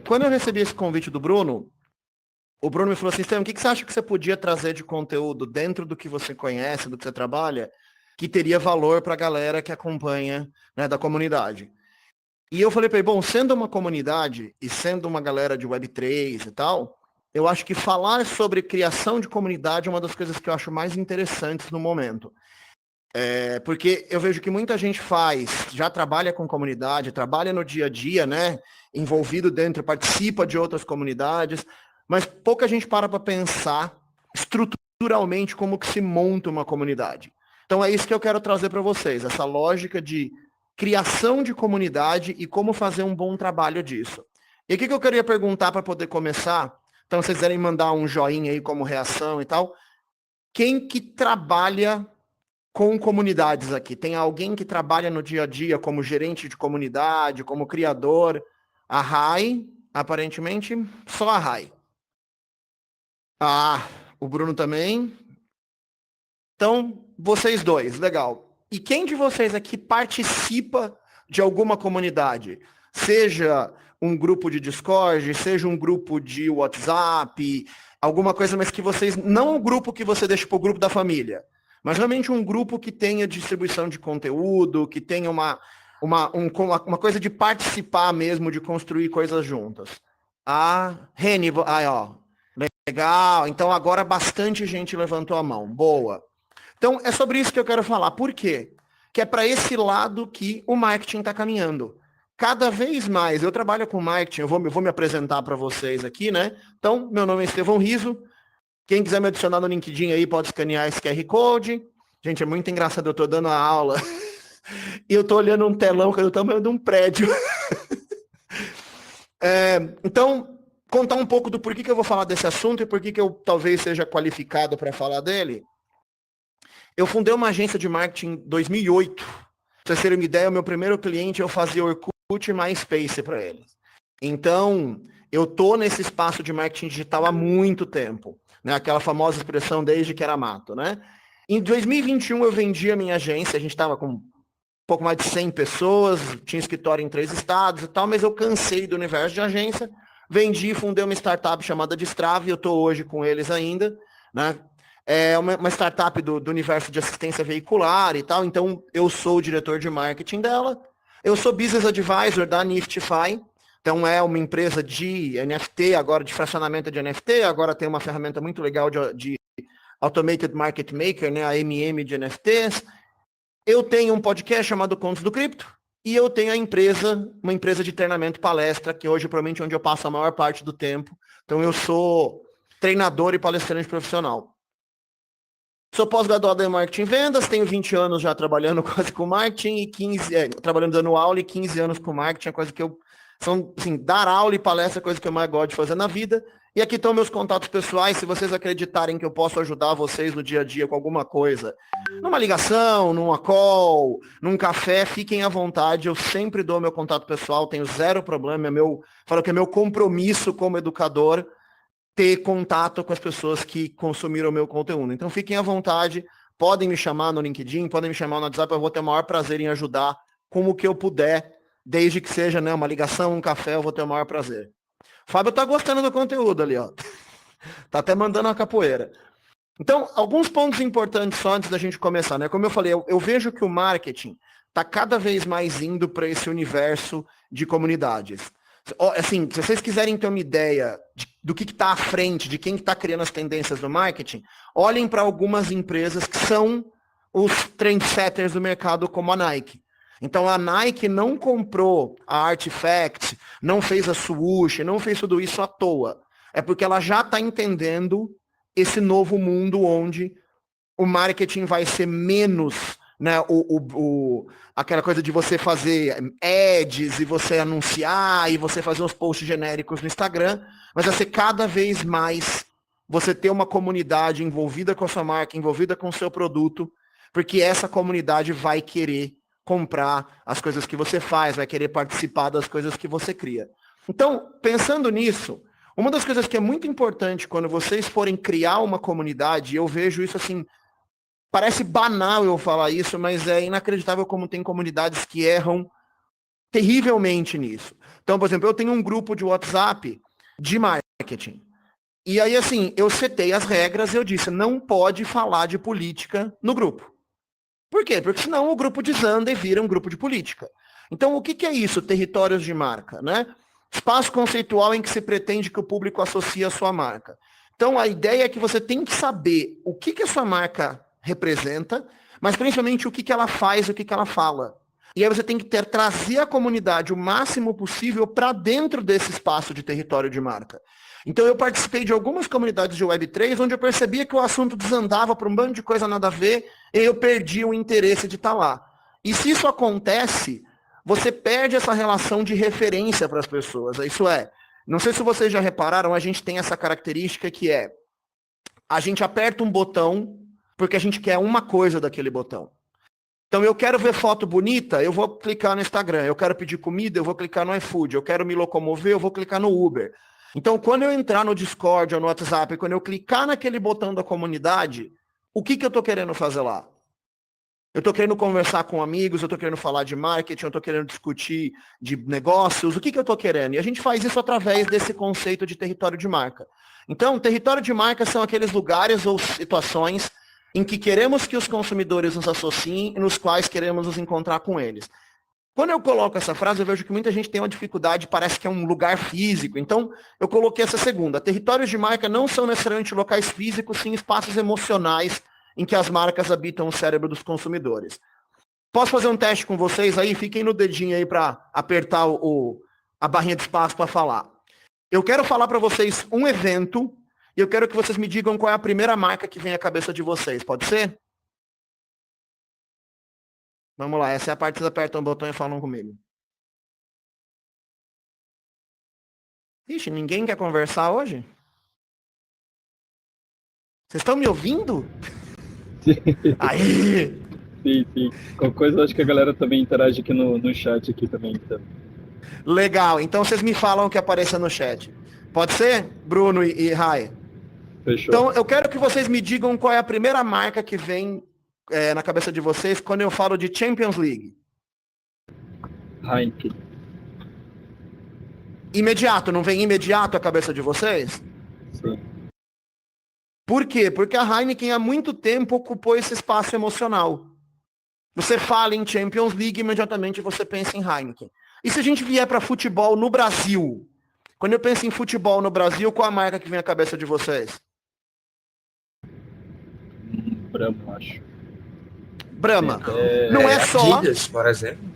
Quando eu recebi esse convite do Bruno, o Bruno me falou assim, Estevam, o que você acha que você podia trazer de conteúdo dentro do que você conhece, do que você trabalha, que teria valor para a galera que acompanha, né, da comunidade? E eu falei para ele, bom, sendo uma comunidade e sendo uma galera de Web3 e tal, eu acho que falar sobre criação de comunidade é uma das coisas que eu acho mais interessantes no momento. Porque eu vejo que muita gente já trabalha com comunidade, trabalha no dia a dia, né? Envolvido dentro, participa de outras comunidades, mas pouca gente para pensar estruturalmente como que se monta uma comunidade. Então é isso que eu quero trazer para vocês, essa lógica de criação de comunidade e como fazer um bom trabalho disso. E o que eu queria perguntar para poder começar? Então, se vocês quiserem mandar um joinha aí como reação e tal, quem que trabalha com comunidades aqui? Tem alguém que trabalha no dia a dia como gerente de comunidade, como criador? A Rai, aparentemente, só a Rai. Ah, o Bruno também. Então, vocês dois, legal. E quem de vocês aqui participa de alguma comunidade? Seja um grupo de Discord, seja um grupo de WhatsApp, alguma coisa, mas que vocês. Não um grupo que você deixa para o grupo da família, mas realmente um grupo que tenha distribuição de conteúdo, que tenha uma coisa de participar mesmo, de construir coisas juntas. Ah, Reni, aí ó. Legal. Então agora bastante gente levantou a mão. Boa. Então, é sobre isso que eu quero falar. Por quê? Que é para esse lado que o marketing está caminhando. Cada vez mais, eu trabalho com marketing, eu vou me apresentar para vocês aqui, né? Então, meu nome é Estevão Riso. Quem quiser me adicionar no LinkedIn aí, pode escanear esse QR Code. Gente, é muito engraçado, eu estou dando a aula e eu estou olhando um telão que é do tamanho de um prédio. Então, contar um pouco do porquê que eu vou falar desse assunto e porquê que eu talvez seja qualificado para falar dele. Eu fundei uma agência de marketing em 2008. Pra vocês terem uma ideia, o meu primeiro cliente, eu fazia Orkut e MySpace para eles. Então, eu tô nesse espaço de marketing digital há muito tempo. Né? Aquela famosa expressão desde que era mato. Né? Em 2021, eu vendi a minha agência. A gente estava com um pouco mais de 100 pessoas, tinha escritório em 3 estados e tal, mas eu cansei do universo de agência. Vendi, fundei uma startup chamada Destrave, eu estou hoje com eles ainda. Né? É uma startup do universo de assistência veicular e tal, então eu sou o diretor de marketing dela. Eu sou business advisor da Niftify, então é uma empresa de NFT, agora de fracionamento de NFT, agora tem uma ferramenta muito legal de Automated Market Maker, né, a MM de NFTs. Eu tenho um podcast chamado Contos do Cripto, e eu tenho uma empresa de treinamento palestra, que hoje provavelmente é onde eu passo a maior parte do tempo. Então eu sou treinador e palestrante profissional. Sou pós-graduado em marketing e vendas, tenho 20 anos já trabalhando quase com marketing e 15, trabalhando dando aula e 15 anos com marketing, é coisa que assim, dar aula e palestra é a coisa que eu mais gosto de fazer na vida. E aqui estão meus contatos pessoais, se vocês acreditarem que eu posso ajudar vocês no dia a dia com alguma coisa, numa ligação, numa call, num café, fiquem à vontade, eu sempre dou meu contato pessoal, tenho zero problema, falo que é meu compromisso como educador, ter contato com as pessoas que consumiram o meu conteúdo. Então fiquem à vontade, podem me chamar no LinkedIn, podem me chamar no WhatsApp, eu vou ter o maior prazer em ajudar como que eu puder, desde que seja, né, uma ligação, um café, eu vou ter o maior prazer. O Fábio tá gostando do conteúdo ali, ó. Tá até mandando uma capoeira. Então, alguns pontos importantes só antes da gente começar, né? Como eu falei, eu vejo que o marketing está cada vez mais indo para esse universo de comunidades. Assim, se vocês quiserem ter uma ideia do que está à frente, de quem está criando as tendências do marketing, olhem para algumas empresas que são os trendsetters do mercado, como a Nike. Então, a Nike não comprou a Artifact, não fez a Swoosh, não fez tudo isso à toa. É porque ela já está entendendo esse novo mundo onde o marketing vai ser menos, né, aquela coisa de você fazer ads e você anunciar e você fazer uns posts genéricos no Instagram, mas vai ser cada vez mais você ter uma comunidade envolvida com a sua marca, envolvida com o seu produto, porque essa comunidade vai querer comprar as coisas que você faz, vai querer participar das coisas que você cria. Então, pensando nisso, uma das coisas que é muito importante quando vocês forem criar uma comunidade, eu vejo isso assim, parece banal eu falar isso, mas é inacreditável como tem comunidades que erram terrivelmente nisso. Então, por exemplo, eu tenho um grupo de WhatsApp de marketing. E aí, assim, eu setei as regras e eu disse, não pode falar de política no grupo. Por quê? Porque senão o grupo desanda e vira um grupo de política. Então, o que é isso, territórios de marca, né? Espaço conceitual em que se pretende que o público associe a sua marca. Então, a ideia é que você tem que saber o que a sua marca representa, mas principalmente o que ela faz, o que ela fala. E aí você tem que trazer a comunidade o máximo possível para dentro desse espaço de território de marca. Então eu participei de algumas comunidades de Web3 onde eu percebia que o assunto desandava para um bando de coisa nada a ver e eu perdi o interesse de estar lá. E se isso acontece, você perde essa relação de referência para as pessoas. Isso é, não sei se vocês já repararam, a gente tem essa característica que é, a gente aperta um botão porque a gente quer uma coisa daquele botão. Então eu quero ver foto bonita, eu vou clicar no Instagram. Eu quero pedir comida, eu vou clicar no iFood. Eu quero me locomover, eu vou clicar no Uber. Então quando eu entrar no Discord ou no WhatsApp, quando eu clicar naquele botão da comunidade, o que eu estou querendo fazer lá? Eu estou querendo conversar com amigos, eu estou querendo falar de marketing, eu estou querendo discutir de negócios, o que eu estou querendo? E a gente faz isso através desse conceito de território de marca. Então, território de marca são aqueles lugares ou situações em que queremos que os consumidores nos associem e nos quais queremos nos encontrar com eles. Quando eu coloco essa frase, eu vejo que muita gente tem uma dificuldade, parece que é um lugar físico. Então, eu coloquei essa segunda. Territórios de marca não são necessariamente locais físicos, sim espaços emocionais em que as marcas habitam o cérebro dos consumidores. Posso fazer um teste com vocês aí? Fiquem no dedinho aí para apertar a barrinha de espaço para falar. Eu quero falar para vocês um evento e eu quero que vocês me digam qual é a primeira marca que vem à cabeça de vocês. Pode ser? Vamos lá, essa é a parte que vocês apertam o botão e falam comigo. Ixi, ninguém quer conversar hoje? Vocês estão me ouvindo? Sim, Aí! sim. Qualquer coisa, eu acho que a galera também interage aqui no chat aqui também. Então. Legal, então vocês me falam o que apareça no chat. Pode ser, Bruno e Rai? Fechou. Então, eu quero que vocês me digam qual é a primeira marca que vem na cabeça de vocês quando eu falo de Champions League. Heineken. Imediato, não vem imediato à cabeça de vocês? Sim. Por quê? Porque a Heineken há muito tempo ocupou esse espaço emocional. Você fala em Champions League, imediatamente você pensa em Heineken. E se a gente vier para futebol no Brasil? Quando eu penso em futebol no Brasil, qual a marca que vem à cabeça de vocês? Brahma, acho. Brahma. Não é só... Adidas, por exemplo.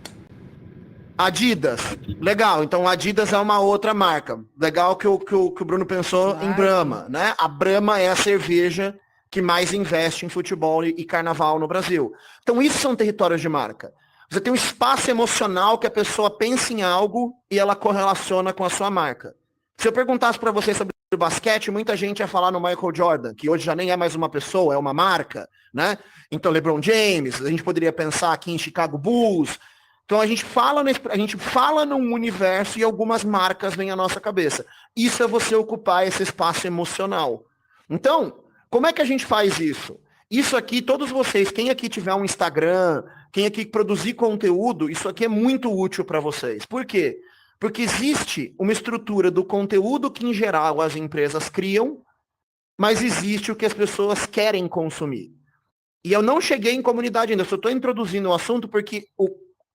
Adidas. Legal, então Adidas é uma outra marca. Legal que o Bruno pensou em Brahma, né? A Brahma é a cerveja que mais investe em futebol e carnaval no Brasil. Então isso são territórios de marca. Você tem um espaço emocional que a pessoa pensa em algo e ela correlaciona com a sua marca. Se eu perguntasse para vocês sobre basquete, muita gente ia falar no Michael Jordan, que hoje já nem é mais uma pessoa, é uma marca, né? Então LeBron James, a gente poderia pensar aqui em Chicago Bulls. Então a gente fala num universo e algumas marcas vêm à nossa cabeça. Isso é você ocupar esse espaço emocional. Então, como é que a gente faz isso? Isso aqui, todos vocês, quem aqui tiver um Instagram, quem aqui produzir conteúdo, isso aqui é muito útil para vocês. Por quê? Porque existe uma estrutura do conteúdo que, em geral, as empresas criam, mas existe o que as pessoas querem consumir. E eu não cheguei em comunidade ainda, eu só estou introduzindo o assunto porque o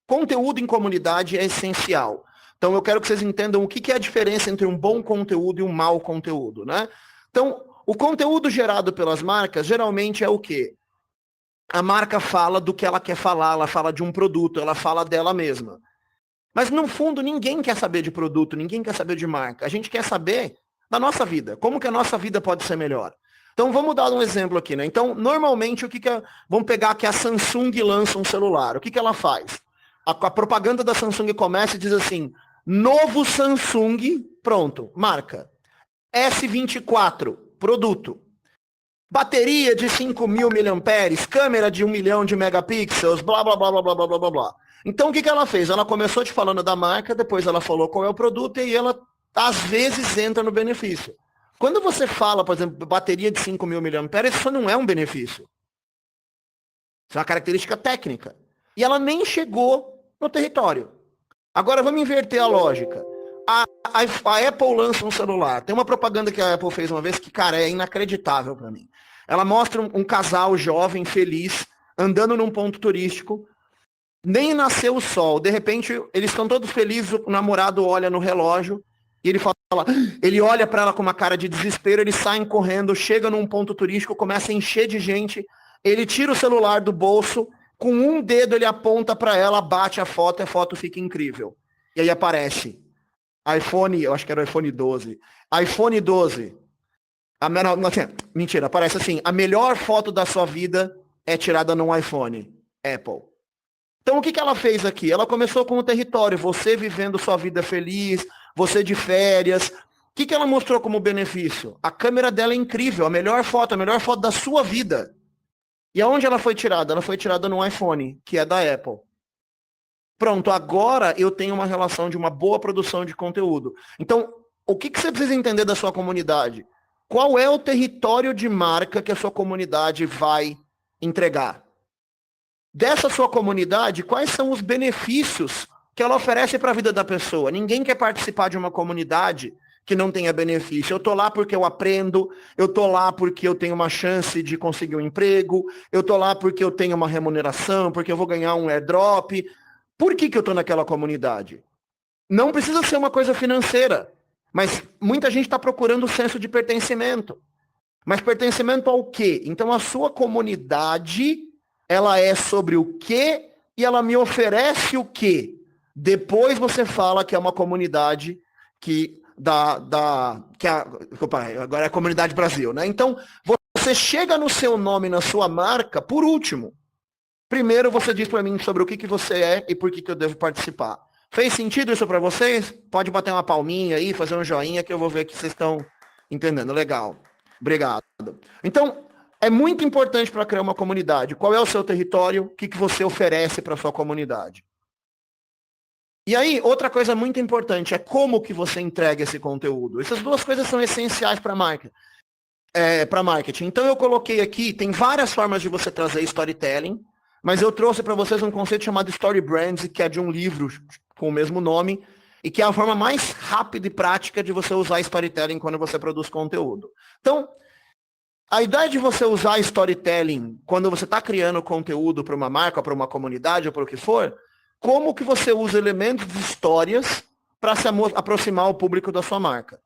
conteúdo em comunidade é essencial. Então eu quero que vocês entendam o que é a diferença entre um bom conteúdo e um mau conteúdo, né? Então, o conteúdo gerado pelas marcas geralmente é o quê? A marca fala do que ela quer falar, ela fala de um produto, ela fala dela mesma. Mas no fundo ninguém quer saber de produto, ninguém quer saber de marca. A gente quer saber da nossa vida, como que a nossa vida pode ser melhor. Então vamos dar um exemplo aqui, né? Então, normalmente vamos pegar que a Samsung lança um celular. O que ela faz? A propaganda da Samsung começa e diz assim: novo Samsung, pronto, marca. S24, produto. Bateria de 5.000 mAh, câmera de 1 milhão de megapixels, blá, blá, blá, blá, blá, blá, blá, blá. Então, o que ela fez? Ela começou te falando da marca, depois ela falou qual é o produto e ela, às vezes, entra no benefício. Quando você fala, por exemplo, bateria de 5.000 mAh, isso não é um benefício. Isso é uma característica técnica. E ela nem chegou no território. Agora vamos inverter a lógica. A Apple lança um celular. Tem uma propaganda que a Apple fez uma vez que, cara, é inacreditável para mim. Ela mostra um casal jovem, feliz, andando num ponto turístico. Nem nasceu o sol. De repente, eles estão todos felizes, o namorado olha no relógio e ele fala, ele olha para ela com uma cara de desespero, eles saem correndo, chega num ponto turístico, começa a encher de gente, ele tira o celular do bolso, com um dedo ele aponta para ela, bate a foto fica incrível. E aí aparece iPhone, eu acho que era o iPhone 12. iPhone 12. Mentira, aparece assim, a melhor foto da sua vida é tirada num iPhone. Apple. Então o que ela fez aqui? Ela começou com o território, você vivendo sua vida feliz, você de férias. O que ela mostrou como benefício? A câmera dela é incrível, a melhor foto da sua vida. E aonde ela foi tirada? Ela foi tirada no iPhone, que é da Apple. Pronto, agora eu tenho uma relação de uma boa produção de conteúdo. Então, o que você precisa entender da sua comunidade? Qual é o território de marca que a sua comunidade vai entregar? Dessa sua comunidade, quais são os benefícios que ela oferece para a vida da pessoa? Ninguém quer participar de uma comunidade que não tenha benefício. Eu estou lá porque eu aprendo, eu estou lá porque eu tenho uma chance de conseguir um emprego, eu estou lá porque eu tenho uma remuneração, porque eu vou ganhar um airdrop. Por que eu estou naquela comunidade? Não precisa ser uma coisa financeira, mas muita gente está procurando o senso de pertencimento. Mas pertencimento ao quê? Então a sua comunidade, ela é sobre o quê e ela me oferece o quê? Depois você fala que é uma comunidade agora é a Comunidade Brasil, né? Então, você chega no seu nome, na sua marca, por último. Primeiro você diz para mim sobre o que você é e por que eu devo participar. Fez sentido isso para vocês? Pode bater uma palminha aí, fazer um joinha que eu vou ver que vocês estão entendendo. Legal. Obrigado. Então, é muito importante para criar uma comunidade. Qual é o seu território? O que você oferece para a sua comunidade? E aí, outra coisa muito importante é como que você entrega esse conteúdo. Essas duas coisas são essenciais para marketing. Então eu coloquei aqui, tem várias formas de você trazer storytelling, mas eu trouxe para vocês um conceito chamado Story Brands, que é de um livro com o mesmo nome, e que é a forma mais rápida e prática de você usar storytelling quando você produz conteúdo. Então, a ideia de você usar storytelling quando você está criando conteúdo para uma marca, para uma comunidade ou para o que for, como que você usa elementos de histórias para se aproximar ao público da sua marca.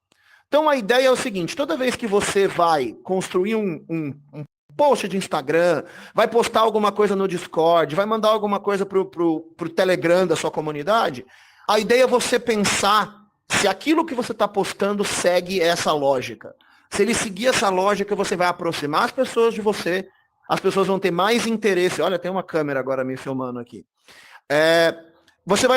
Então a ideia é o seguinte, toda vez que você vai construir um post de Instagram, vai postar alguma coisa no Discord, vai mandar alguma coisa pro Telegram da sua comunidade, a ideia é você pensar se aquilo que você está postando segue essa lógica. Se ele seguir essa lógica, você vai aproximar as pessoas de você, as pessoas vão ter mais interesse. Olha, tem uma câmera agora me filmando aqui.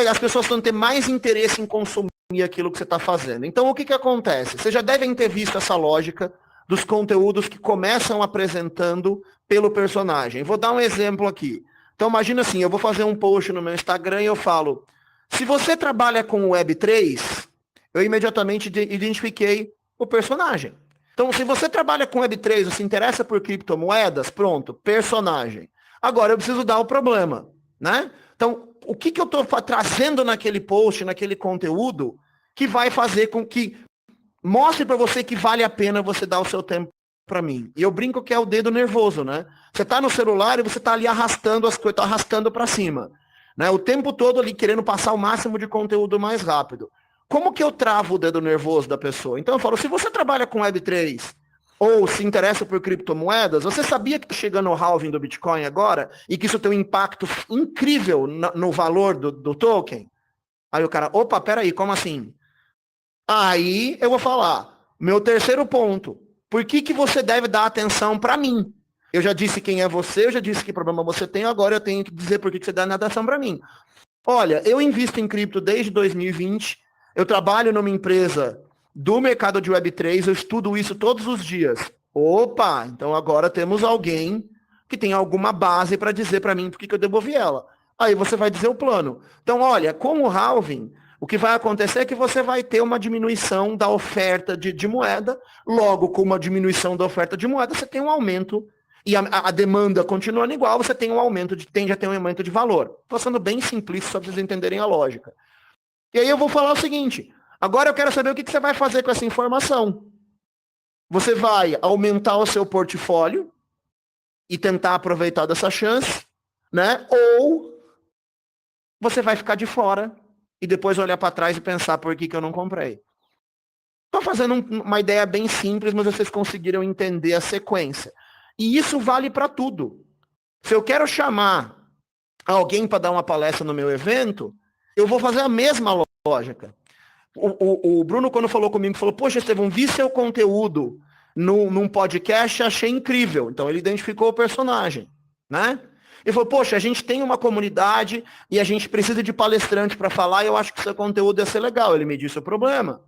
As pessoas vão ter mais interesse em consumir aquilo que você está fazendo. Então, o que acontece? Vocês já devem ter visto essa lógica dos conteúdos que começam apresentando pelo personagem. Vou dar um exemplo aqui. Então, imagina assim, eu vou fazer um post no meu Instagram e eu falo, se você trabalha com Web3, eu imediatamente identifiquei o personagem. Então, se você trabalha com Web3, você se interessa por criptomoedas, pronto, personagem. Agora, eu preciso dar o problema, né? Então, o que eu estou trazendo naquele post, naquele conteúdo, que vai fazer com que mostre para você que vale a pena você dar o seu tempo para mim. E eu brinco que é o dedo nervoso, né? Você está no celular e você está ali arrastando as coisas, tá arrastando para cima, né? O tempo todo ali querendo passar o máximo de conteúdo mais rápido. Como que eu travo o dedo nervoso da pessoa? Então eu falo, se você trabalha com Web3 ou se interessa por criptomoedas, você sabia que está chegando o halving do Bitcoin agora e que isso tem um impacto incrível no valor do token? Aí o cara, opa, peraí, como assim? Aí eu vou falar, meu terceiro ponto, por que você deve dar atenção para mim? Eu já disse quem é você, eu já disse que problema você tem, agora eu tenho que dizer por que você dá atenção para mim. Olha, eu invisto em cripto desde 2020, eu trabalho numa empresa do mercado de Web3, eu estudo isso todos os dias. Opa, então agora temos alguém que tem alguma base para dizer para mim por que eu devolvi ela. Aí você vai dizer o plano. Então, olha, com o halving, o que vai acontecer é que você vai ter uma diminuição da oferta de moeda, logo com uma diminuição da oferta de moeda, você tem um aumento, e a demanda continuando igual, você tem um aumento, tende a ter um aumento de valor. Estou sendo bem simplista, só para vocês entenderem a lógica. E aí eu vou falar o seguinte, agora eu quero saber o que você vai fazer com essa informação. Você vai aumentar o seu portfólio e tentar aproveitar dessa chance, né? Ou você vai ficar de fora e depois olhar para trás e pensar por que eu não comprei. Estou fazendo uma ideia bem simples, mas vocês conseguiram entender a sequência. E isso vale para tudo. Se eu quero chamar alguém para dar uma palestra no meu evento, eu vou fazer a mesma lógica. O Bruno, quando falou comigo, falou, poxa, Estevão, vi seu conteúdo num podcast, achei incrível. Então ele identificou o personagem, né? Ele falou, poxa, a gente tem uma comunidade e a gente precisa de palestrante para falar e eu acho que seu conteúdo ia ser legal. Ele me disse o problema.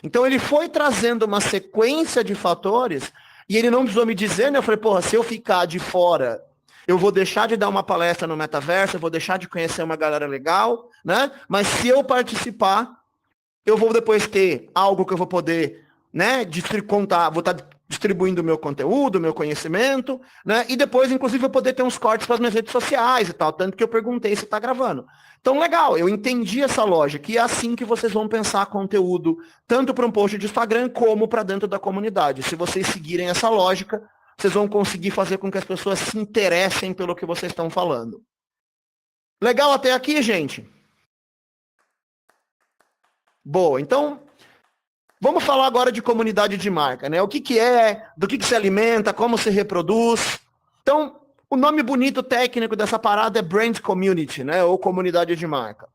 Então ele foi trazendo uma sequência de fatores e ele não precisou me dizer, né? Eu falei, porra, se eu ficar de fora, eu vou deixar de dar uma palestra no metaverso, eu vou deixar de conhecer uma galera legal, né? Mas se eu participar, eu vou depois ter algo que eu vou poder, né, contar, vou estar distribuindo o meu conteúdo, o meu conhecimento, né? E depois, inclusive, eu poder ter uns cortes para as minhas redes sociais e tal, tanto que eu perguntei se está gravando. Então, legal, eu entendi essa lógica, e é assim que vocês vão pensar conteúdo, tanto para um post de Instagram, como para dentro da comunidade. Se vocês seguirem essa lógica, vocês vão conseguir fazer com que as pessoas se interessem pelo que vocês estão falando. Legal até aqui, gente? Boa, então, vamos falar agora de comunidade de marca, né? O que é, do que se alimenta, como se reproduz. Então, o nome bonito técnico dessa parada é Brand Community, né? Ou comunidade de marca.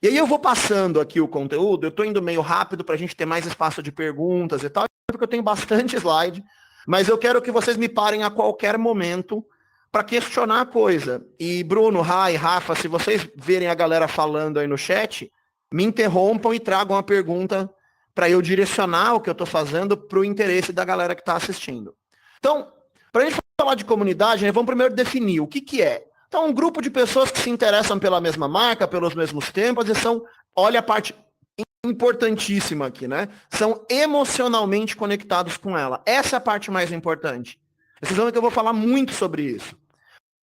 E aí eu vou passando aqui o conteúdo, eu estou indo meio rápido para a gente ter mais espaço de perguntas e tal, porque eu tenho bastante slide, mas eu quero que vocês me parem a qualquer momento para questionar a coisa. E Bruno, Rai, Rafa, se vocês verem a galera falando aí no chat, me interrompam e tragam a pergunta para eu direcionar o que eu estou fazendo para o interesse da galera que está assistindo. Então, para a gente falar de comunidade, vamos primeiro definir o que é. Então, um grupo de pessoas que se interessam pela mesma marca, pelos mesmos temas, e são, olha a parte importantíssima aqui, né? São emocionalmente conectados com ela. Essa é a parte mais importante. Vocês vão ver que eu vou falar muito sobre isso.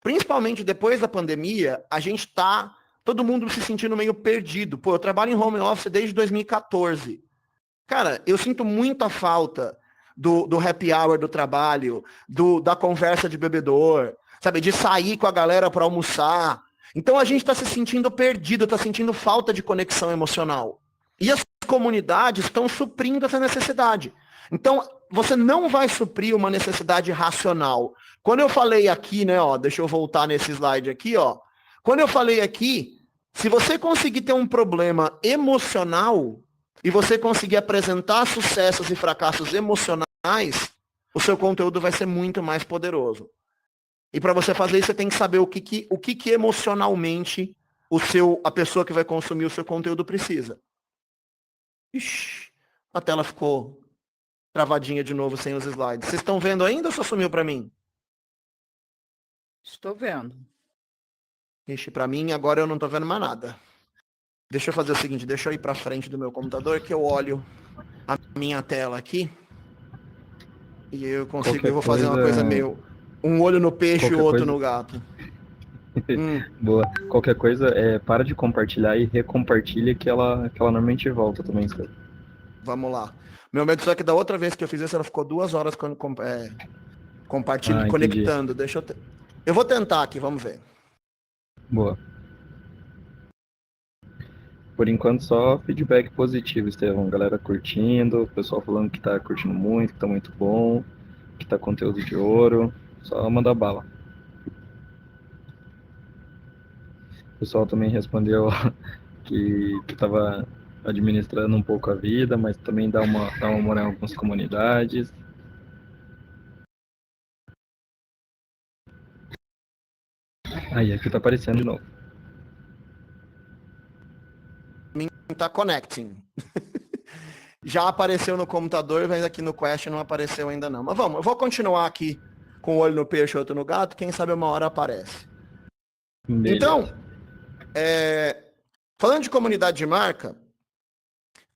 Principalmente depois da pandemia, a gente está, todo mundo se sentindo meio perdido. Pô, eu trabalho em home office desde 2014. Cara, eu sinto muita falta do happy hour do trabalho, da conversa de bebedor, sabe, de sair com a galera para almoçar. Então a gente está se sentindo perdido, está sentindo falta de conexão emocional. E as comunidades estão suprindo essa necessidade. Então, você não vai suprir uma necessidade racional. Quando eu falei aqui, né, ó, deixa eu voltar nesse slide aqui, ó. Quando eu falei aqui, se você conseguir ter um problema emocional e você conseguir apresentar sucessos e fracassos emocionais, o seu conteúdo vai ser muito mais poderoso. E para você fazer isso, você tem que saber o que emocionalmente a pessoa que vai consumir o seu conteúdo precisa. Ixi, a tela ficou travadinha de novo sem os slides. Vocês estão vendo ainda ou só sumiu para mim? Estou vendo. Ixi, para mim agora eu não estou vendo mais nada. Deixa eu fazer o seguinte, deixa eu ir para frente do meu computador que eu olho a minha tela aqui e eu consigo, eu vou fazer uma coisa meio um olho no peixe e o outro no gato. Boa. Qualquer coisa, para de compartilhar e recompartilha que ela normalmente volta também. Sabe? Vamos lá. Meu medo só é que da outra vez que eu fiz isso, ela ficou 2 horas compartilhando, conectando. Deixa eu vou tentar aqui, vamos ver. Boa. Por enquanto, só feedback positivo, Estevão. Galera curtindo, pessoal falando que tá curtindo muito, que tá muito bom, que tá conteúdo de ouro. Só manda bala. O pessoal também respondeu que tava administrando um pouco a vida, mas também dá uma moral em algumas comunidades. Aí, aqui tá aparecendo de novo. Tá connecting. Já apareceu no computador, mas aqui no Quest não apareceu ainda não. Mas vamos, eu vou continuar aqui com o olho no peixe e outro no gato, quem sabe uma hora aparece. Beleza. Então, falando de comunidade de marca,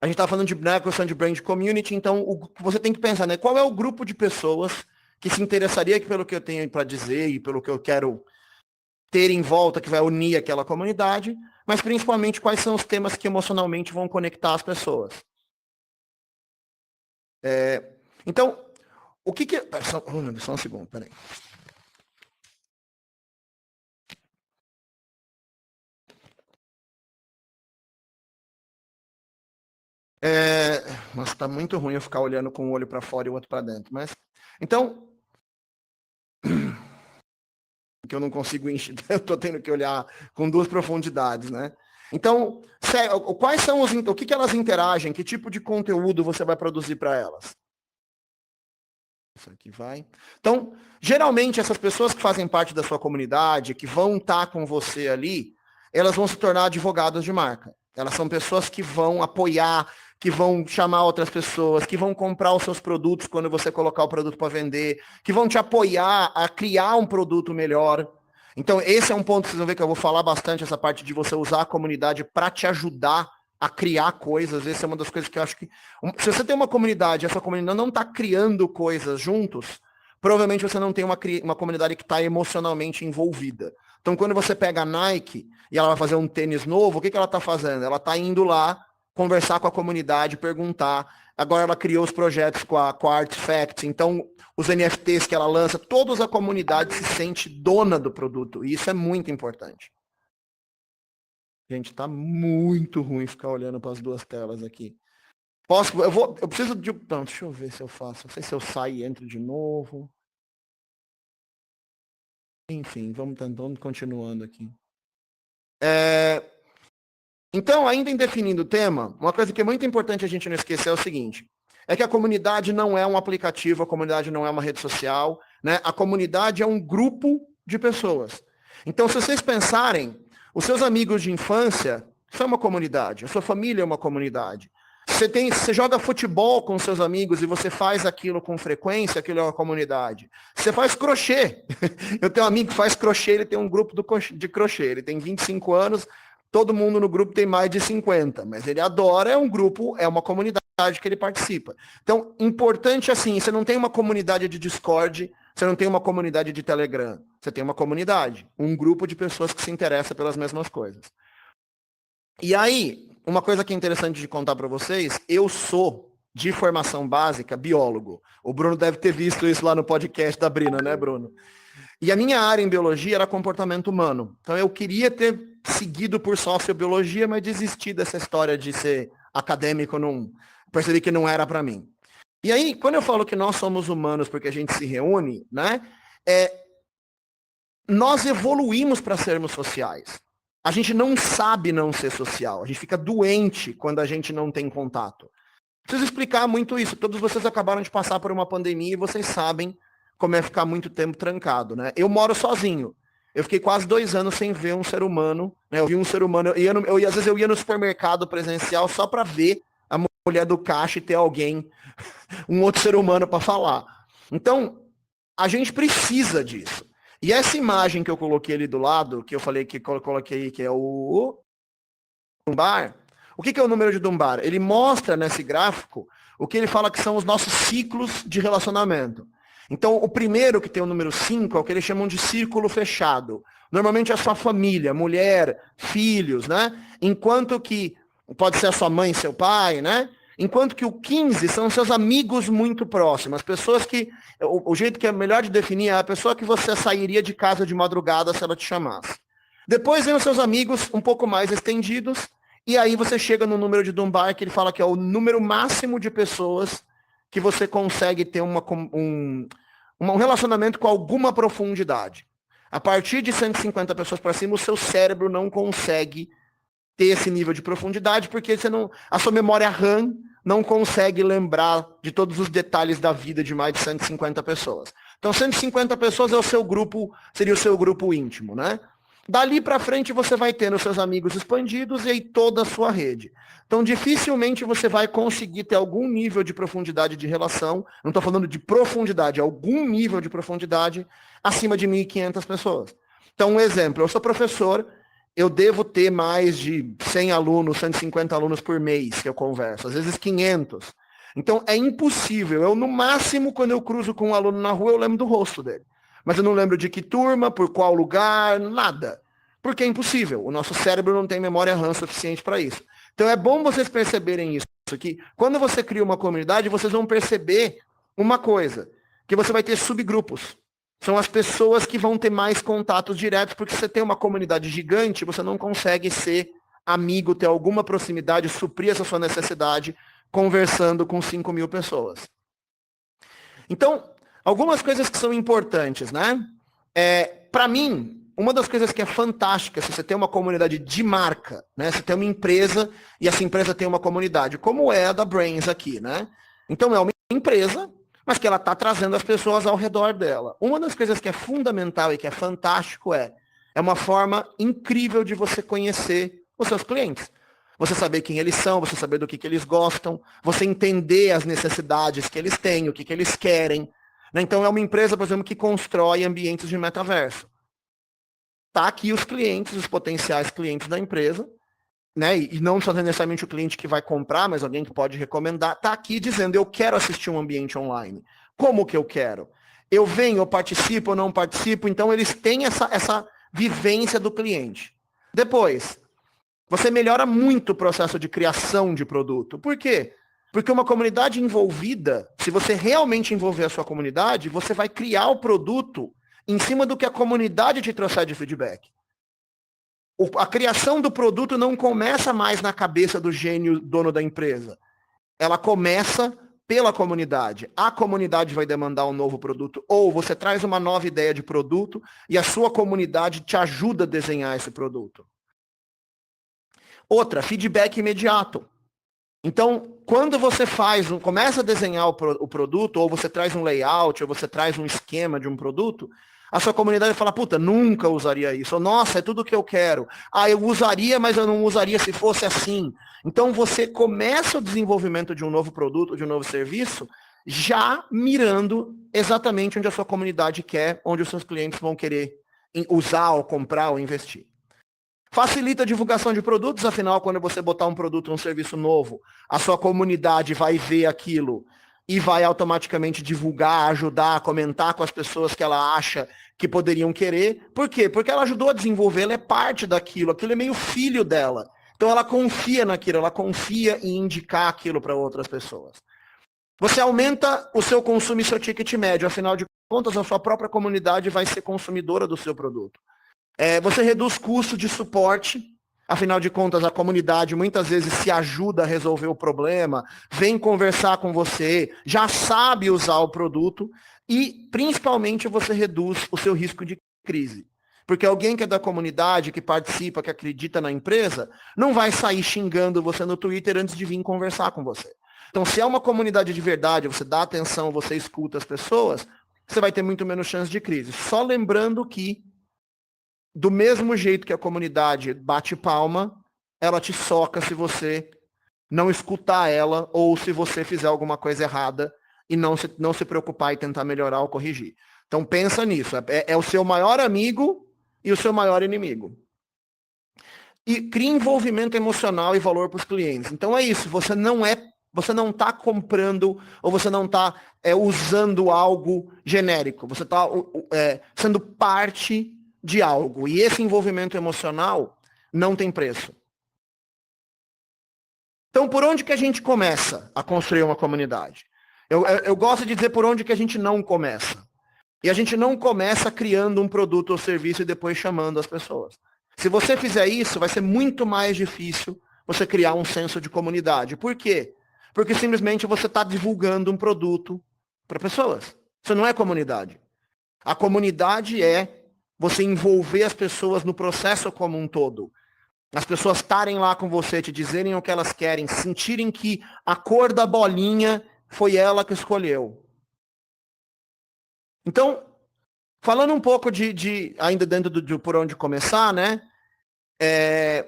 a gente tá falando de questão de brand community, então você tem que pensar, né? Qual é o grupo de pessoas que se interessaria pelo que eu tenho para dizer e pelo que eu quero ter em volta, que vai unir aquela comunidade, mas principalmente quais são os temas que emocionalmente vão conectar as pessoas. Então, o que que... Só um segundo, peraí. Nossa, tá muito ruim eu ficar olhando com um olho para fora e o outro para dentro. Mas, então, que eu não consigo enxergar, eu tô tendo que olhar com duas profundidades, né? Então, quais são o que elas interagem? Que tipo de conteúdo você vai produzir para elas? Isso aqui vai. Então, geralmente essas pessoas que fazem parte da sua comunidade, que vão estar com você ali, elas vão se tornar advogados de marca. Elas são pessoas que vão apoiar, que vão chamar outras pessoas, que vão comprar os seus produtos quando você colocar o produto para vender, que vão te apoiar a criar um produto melhor. Então, esse é um ponto que vocês vão ver que eu vou falar bastante, essa parte de você usar a comunidade para te ajudar a criar coisas. Essa é uma das coisas que eu acho que... Se você tem uma comunidade e essa comunidade não está criando coisas juntos, provavelmente você não tem uma comunidade que está emocionalmente envolvida. Então, quando você pega a Nike e ela vai fazer um tênis novo, o que ela está fazendo? Ela está indo lá conversar com a comunidade, perguntar. Agora ela criou os projetos com a Artifacts. Então, os NFTs que ela lança, toda a comunidade se sente dona do produto. E isso é muito importante. Gente, tá muito ruim ficar olhando para as duas telas aqui. Eu preciso de... Não, deixa eu ver se eu faço. Não sei se eu saio e entro de novo. Enfim, vamos continuando aqui. Então, ainda em definindo o tema, uma coisa que é muito importante a gente não esquecer é o seguinte, é que a comunidade não é um aplicativo, a comunidade não é uma rede social, né? A comunidade é um grupo de pessoas. Então, se vocês pensarem, os seus amigos de infância são uma comunidade, a sua família é uma comunidade. Você joga futebol com seus amigos e você faz aquilo com frequência, aquilo é uma comunidade. Você faz crochê. Eu tenho um amigo que faz crochê, ele tem um grupo de crochê, ele tem 25 anos, todo mundo no grupo tem mais de 50, mas ele adora, é um grupo, é uma comunidade que ele participa. Então, importante assim, você não tem uma comunidade de Discord, você não tem uma comunidade de Telegram, você tem uma comunidade, um grupo de pessoas que se interessa pelas mesmas coisas. E aí, uma coisa que é interessante de contar para vocês, eu sou, de formação básica, biólogo. O Bruno deve ter visto isso lá no podcast da Brina, né, Bruno? E a minha área em biologia era comportamento humano. Então eu queria ter seguido por sociobiologia, mas desisti dessa história de ser acadêmico, percebi que não era para mim. E aí, quando eu falo que nós somos humanos porque a gente se reúne, né? Nós evoluímos para sermos sociais. A gente não sabe não ser social. A gente fica doente quando a gente não tem contato. Preciso explicar muito isso. Todos vocês acabaram de passar por uma pandemia e vocês sabem como é ficar muito tempo trancado, né? Eu moro sozinho. Eu fiquei quase 2 anos sem ver um ser humano, né? Eu vi um ser humano, às vezes eu ia no supermercado presencial só para ver a mulher do caixa e ter alguém, um outro ser humano para falar. Então, a gente precisa disso. E essa imagem que eu coloquei ali do lado, que eu falei que eu coloquei, que é o Dunbar, o que é o número de Dunbar? Ele mostra nesse gráfico o que ele fala que são os nossos ciclos de relacionamento. Então, o primeiro, que tem o número 5, é o que eles chamam de círculo fechado. Normalmente é a sua família, mulher, filhos, né? Enquanto que, pode ser a sua mãe, seu pai, né? Enquanto que o 15 são seus amigos muito próximos, pessoas que, o jeito que é melhor de definir é a pessoa que você sairia de casa de madrugada se ela te chamasse. Depois vem os seus amigos um pouco mais estendidos, e aí você chega no número de Dunbar, que ele fala que é o número máximo de pessoas que você consegue ter um relacionamento com alguma profundidade. A partir de 150 pessoas para cima, o seu cérebro não consegue ter esse nível de profundidade, porque a sua memória RAM não consegue lembrar de todos os detalhes da vida de mais de 150 pessoas. Então, 150 pessoas é o seu grupo, seria o seu grupo íntimo, né? Dali para frente você vai tendo seus amigos expandidos e aí toda a sua rede. Então, dificilmente você vai conseguir ter algum nível de profundidade de relação, não estou falando de profundidade, algum nível de profundidade acima de 1.500 pessoas. Então, um exemplo, eu sou professor, eu devo ter mais de 100 alunos, 150 alunos por mês que eu converso, às vezes 500. Então, é impossível. Eu, no máximo, quando eu cruzo com um aluno na rua, eu lembro do rosto dele. Mas eu não lembro de que turma, por qual lugar, nada. Porque é impossível. O nosso cérebro não tem memória RAM suficiente para isso. Então é bom vocês perceberem isso aqui. Quando você cria uma comunidade, vocês vão perceber uma coisa, que você vai ter subgrupos. São as pessoas que vão ter mais contatos diretos, porque se você tem uma comunidade gigante, você não consegue ser amigo, ter alguma proximidade, suprir essa sua necessidade, conversando com 5.000 pessoas. Então, algumas coisas que são importantes, né? Para mim, uma das coisas que é fantástica, se você tem uma comunidade de marca, né? Você tem uma empresa e essa empresa tem uma comunidade, como é a da Brains aqui, né? Então é uma empresa, mas que ela está trazendo as pessoas ao redor dela. Uma das coisas que é fundamental e que é fantástico é uma forma incrível de você conhecer os seus clientes. Você saber quem eles são, você saber do que eles gostam, você entender as necessidades que eles têm, o que eles querem. Né? Então é uma empresa, por exemplo, que constrói ambientes de metaverso. Tá aqui os clientes, os potenciais clientes da empresa, né? E não só necessariamente o cliente que vai comprar, mas alguém que pode recomendar, tá aqui dizendo, eu quero assistir um ambiente online. Como que eu quero? Eu venho, eu participo, eu não participo, então eles têm essa vivência do cliente. Depois, você melhora muito o processo de criação de produto. Por quê? Porque uma comunidade envolvida, se você realmente envolver a sua comunidade, você vai criar o produto em cima do que a comunidade te trouxer de feedback. A criação do produto não começa mais na cabeça do gênio dono da empresa. Ela começa pela comunidade. A comunidade vai demandar um novo produto. Ou você traz uma nova ideia de produto e a sua comunidade te ajuda a desenhar esse produto. Outra, feedback imediato. Então, quando você começa a desenhar o produto, ou você traz um layout, ou você traz um esquema de um produto, a sua comunidade fala, puta, nunca usaria isso. Ou, nossa, é tudo o que eu quero. Ah, eu usaria, mas eu não usaria se fosse assim. Então, você começa o desenvolvimento de um novo produto, de um novo serviço, já mirando exatamente onde a sua comunidade quer, onde os seus clientes vão querer usar, ou comprar, ou investir. Facilita a divulgação de produtos, afinal, quando você botar um produto ou um serviço novo, a sua comunidade vai ver aquilo e vai automaticamente divulgar, ajudar, comentar com as pessoas que ela acha que poderiam querer. Por quê? Porque ela ajudou a desenvolver, ela é parte daquilo, aquilo é meio filho dela. Então ela confia naquilo, ela confia em indicar aquilo para outras pessoas. Você aumenta o seu consumo e seu ticket médio, afinal de contas, a sua própria comunidade vai ser consumidora do seu produto. Você reduz custo de suporte, afinal de contas a comunidade muitas vezes se ajuda a resolver o problema, vem conversar com você, já sabe usar o produto e principalmente você reduz o seu risco de crise. Porque alguém que é da comunidade, que participa, que acredita na empresa, não vai sair xingando você no Twitter antes de vir conversar com você. Então se é uma comunidade de verdade, você dá atenção, você escuta as pessoas, você vai ter muito menos chance de crise. Só lembrando que do mesmo jeito que a comunidade bate palma, ela te soca se você não escutar ela ou se você fizer alguma coisa errada e não se preocupar e tentar melhorar ou corrigir. Então pensa nisso. É o seu maior amigo e o seu maior inimigo. E cria envolvimento emocional e valor para os clientes. Então é isso. Você não está comprando ou você não está usando algo genérico. Você está sendo parte de algo. E esse envolvimento emocional não tem preço. Então, por onde que a gente começa a construir uma comunidade? Eu gosto de dizer por onde que a gente não começa. E a gente não começa criando um produto ou serviço e depois chamando as pessoas. Se você fizer isso, vai ser muito mais difícil você criar um senso de comunidade. Por quê? Porque simplesmente você está divulgando um produto para pessoas. Isso não é comunidade. A comunidade é você envolver as pessoas no processo como um todo. As pessoas estarem lá com você, te dizerem o que elas querem, sentirem que a cor da bolinha foi ela que escolheu. Então, falando um pouco ainda dentro de por onde começar, né?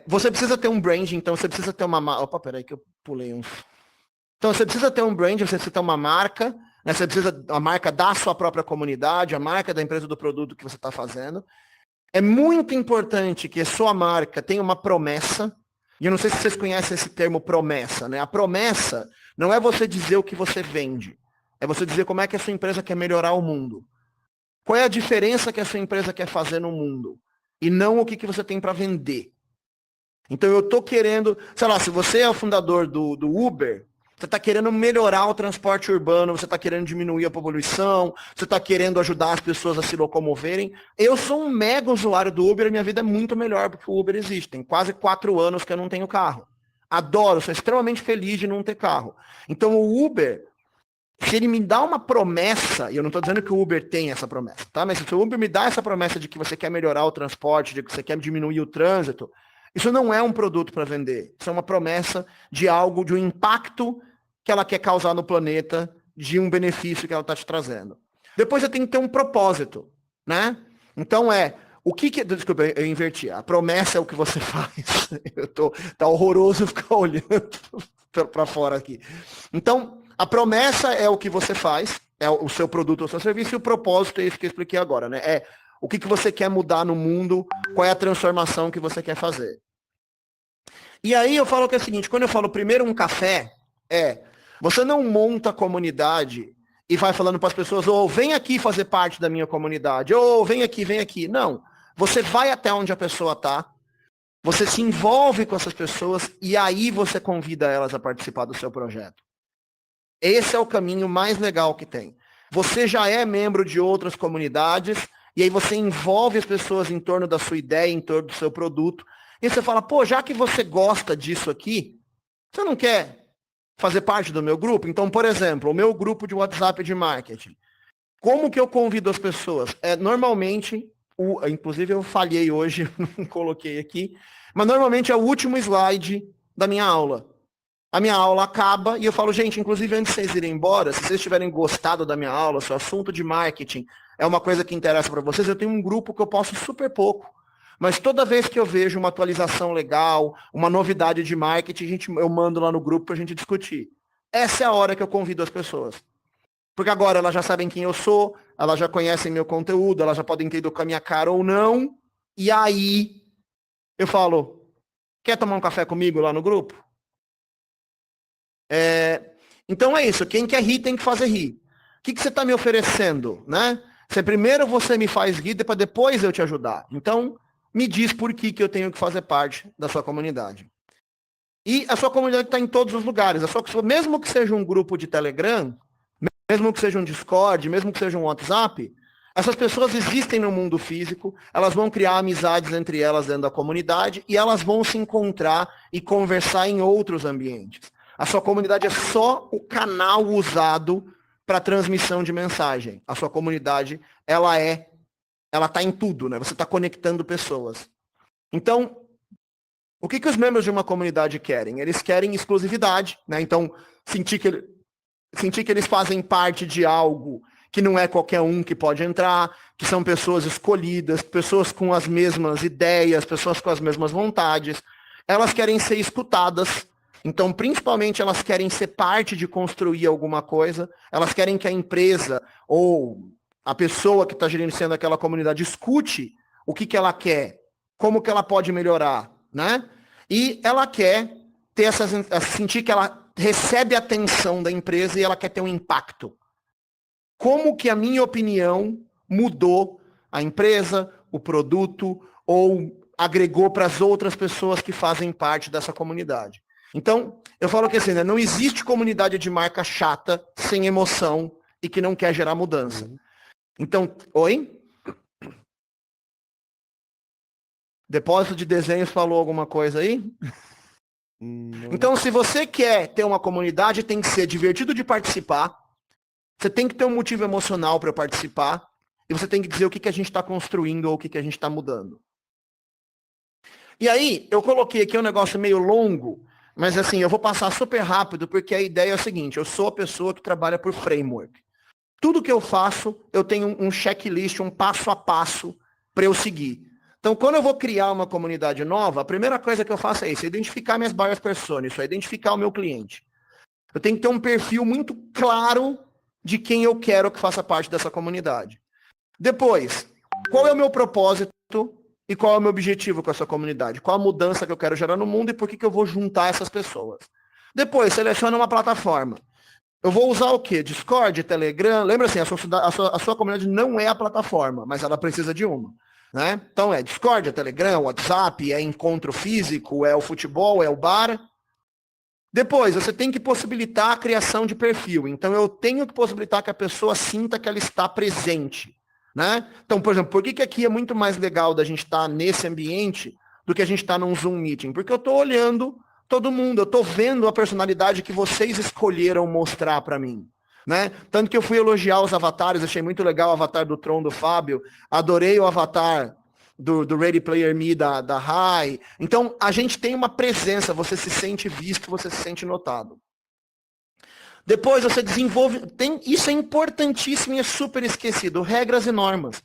Você precisa ter um brand, então você precisa ter uma... Opa, peraí que eu pulei um... Então você precisa ter um brand, você precisa ter uma marca, né? Você precisa a marca da sua própria comunidade, a marca da empresa do produto que você está fazendo. É muito importante que a sua marca tenha uma promessa, e eu não sei se vocês conhecem esse termo promessa, né? A promessa não é você dizer o que você vende, é você dizer como é que a sua empresa quer melhorar o mundo. Qual é a diferença que a sua empresa quer fazer no mundo? e não o que você tem para vender. Então eu estou querendo, sei lá, se você é o fundador do Uber, você está querendo melhorar o transporte urbano, você está querendo diminuir a poluição, você está querendo ajudar as pessoas a se locomoverem. Eu sou um mega usuário do Uber e minha vida é muito melhor porque o Uber existe. Tem quase 4 anos que eu não tenho carro. Adoro, sou extremamente feliz de não ter carro. Então o Uber, se ele me dá uma promessa, e eu não estou dizendo que o Uber tem essa promessa, tá? Mas se o Uber me dá essa promessa de que você quer melhorar o transporte, de que você quer diminuir o trânsito, isso não é um produto para vender. Isso é uma promessa de algo, de um impacto que ela quer causar no planeta, de um benefício que ela está te trazendo. Depois você tem que ter um propósito, né? Então desculpa, eu inverti. A promessa é o que você faz. Tá horroroso ficar olhando para fora aqui. Então, a promessa é o que você faz, é o seu produto ou o seu serviço, e o propósito é isso que eu expliquei agora, né? É o que você quer mudar no mundo, qual é a transformação que você quer fazer. E aí eu falo que é o seguinte, quando eu falo primeiro um café, você não monta a comunidade e vai falando para as pessoas, vem aqui fazer parte da minha comunidade, vem aqui. Não. Você vai até onde a pessoa está, você se envolve com essas pessoas e aí você convida elas a participar do seu projeto. Esse é o caminho mais legal que tem. Você já é membro de outras comunidades e aí você envolve as pessoas em torno da sua ideia, em torno do seu produto. E você fala, já que você gosta disso aqui, você não quer fazer parte do meu grupo? Então, por exemplo, o meu grupo de WhatsApp de marketing. Como que eu convido as pessoas? Normalmente, inclusive eu falhei hoje, não coloquei aqui, mas normalmente é o último slide da minha aula. A minha aula acaba e eu falo, gente, inclusive antes de vocês irem embora, se vocês tiverem gostado da minha aula, se o assunto de marketing é uma coisa que interessa para vocês, eu tenho um grupo que eu posto super pouco. Mas toda vez que eu vejo uma atualização legal, uma novidade de marketing, eu mando lá no grupo para a gente discutir. Essa é a hora que eu convido as pessoas. Porque agora elas já sabem quem eu sou, elas já conhecem meu conteúdo, elas já podem ter ido com a minha cara ou não. E aí eu falo, quer tomar um café comigo lá no grupo? Então é isso, quem quer rir tem que fazer rir. O que você está me oferecendo, né? Primeiro você me faz rir, depois eu te ajudar. Então, me diz por que eu tenho que fazer parte da sua comunidade. E a sua comunidade está em todos os lugares. Mesmo que seja um grupo de Telegram, mesmo que seja um Discord, mesmo que seja um WhatsApp, essas pessoas existem no mundo físico, elas vão criar amizades entre elas dentro da comunidade e elas vão se encontrar e conversar em outros ambientes. A sua comunidade é só o canal usado para transmissão de mensagem. A sua comunidade, ela está em tudo, né? Você está conectando pessoas. Então, o que os membros de uma comunidade querem? Eles querem exclusividade, né? Então, sentir que eles fazem parte de algo que não é qualquer um que pode entrar, que são pessoas escolhidas, pessoas com as mesmas ideias, pessoas com as mesmas vontades. Elas querem ser escutadas. Então, principalmente, elas querem ser parte de construir alguma coisa. Elas querem que a empresa ou a pessoa que está gerenciando aquela comunidade escute o que ela quer, como que ela pode melhorar, né? E ela quer ter sentir que ela recebe a atenção da empresa e ela quer ter um impacto. Como que a minha opinião mudou a empresa, o produto, ou agregou para as outras pessoas que fazem parte dessa comunidade. Então, eu falo que assim, né, não existe comunidade de marca chata, sem emoção e que não quer gerar mudança. Então, oi? Depósito de Desenhos falou alguma coisa aí? Então, se você quer ter uma comunidade, tem que ser divertido de participar. Você tem que ter um motivo emocional para participar. E você tem que dizer o que a gente está construindo ou o que a gente está mudando. E aí, eu coloquei aqui um negócio meio longo, mas assim, eu vou passar super rápido, porque a ideia é a seguinte, eu sou a pessoa que trabalha por framework. Tudo que eu faço, eu tenho um checklist, um passo a passo para eu seguir. Então, quando eu vou criar uma comunidade nova, a primeira coisa que eu faço é isso, identificar minhas buyers personas, isso é identificar o meu cliente. Eu tenho que ter um perfil muito claro de quem eu quero que faça parte dessa comunidade. Depois, qual é o meu propósito e qual é o meu objetivo com essa comunidade? Qual a mudança que eu quero gerar no mundo e por que eu vou juntar essas pessoas? Depois, seleciona uma plataforma. Eu vou usar o quê? Discord, Telegram? Lembra assim, a sua comunidade não é a plataforma, mas ela precisa de uma. né? Então é Discord, é Telegram, WhatsApp, é encontro físico, é o futebol, é o bar. Depois, você tem que possibilitar a criação de perfil. Então, eu tenho que possibilitar que a pessoa sinta que ela está presente, né? Então, por exemplo, por que aqui é muito mais legal da gente estar nesse ambiente do que a gente estar num Zoom Meeting? Porque eu estou olhando todo mundo, eu estou vendo a personalidade que vocês escolheram mostrar para mim, né? Tanto que eu fui elogiar os avatares, achei muito legal o avatar do Tron do Fábio, adorei o avatar do Ready Player Me da Rai. Então, a gente tem uma presença, você se sente visto, você se sente notado. Depois você desenvolve, isso é importantíssimo e é super esquecido, regras e normas.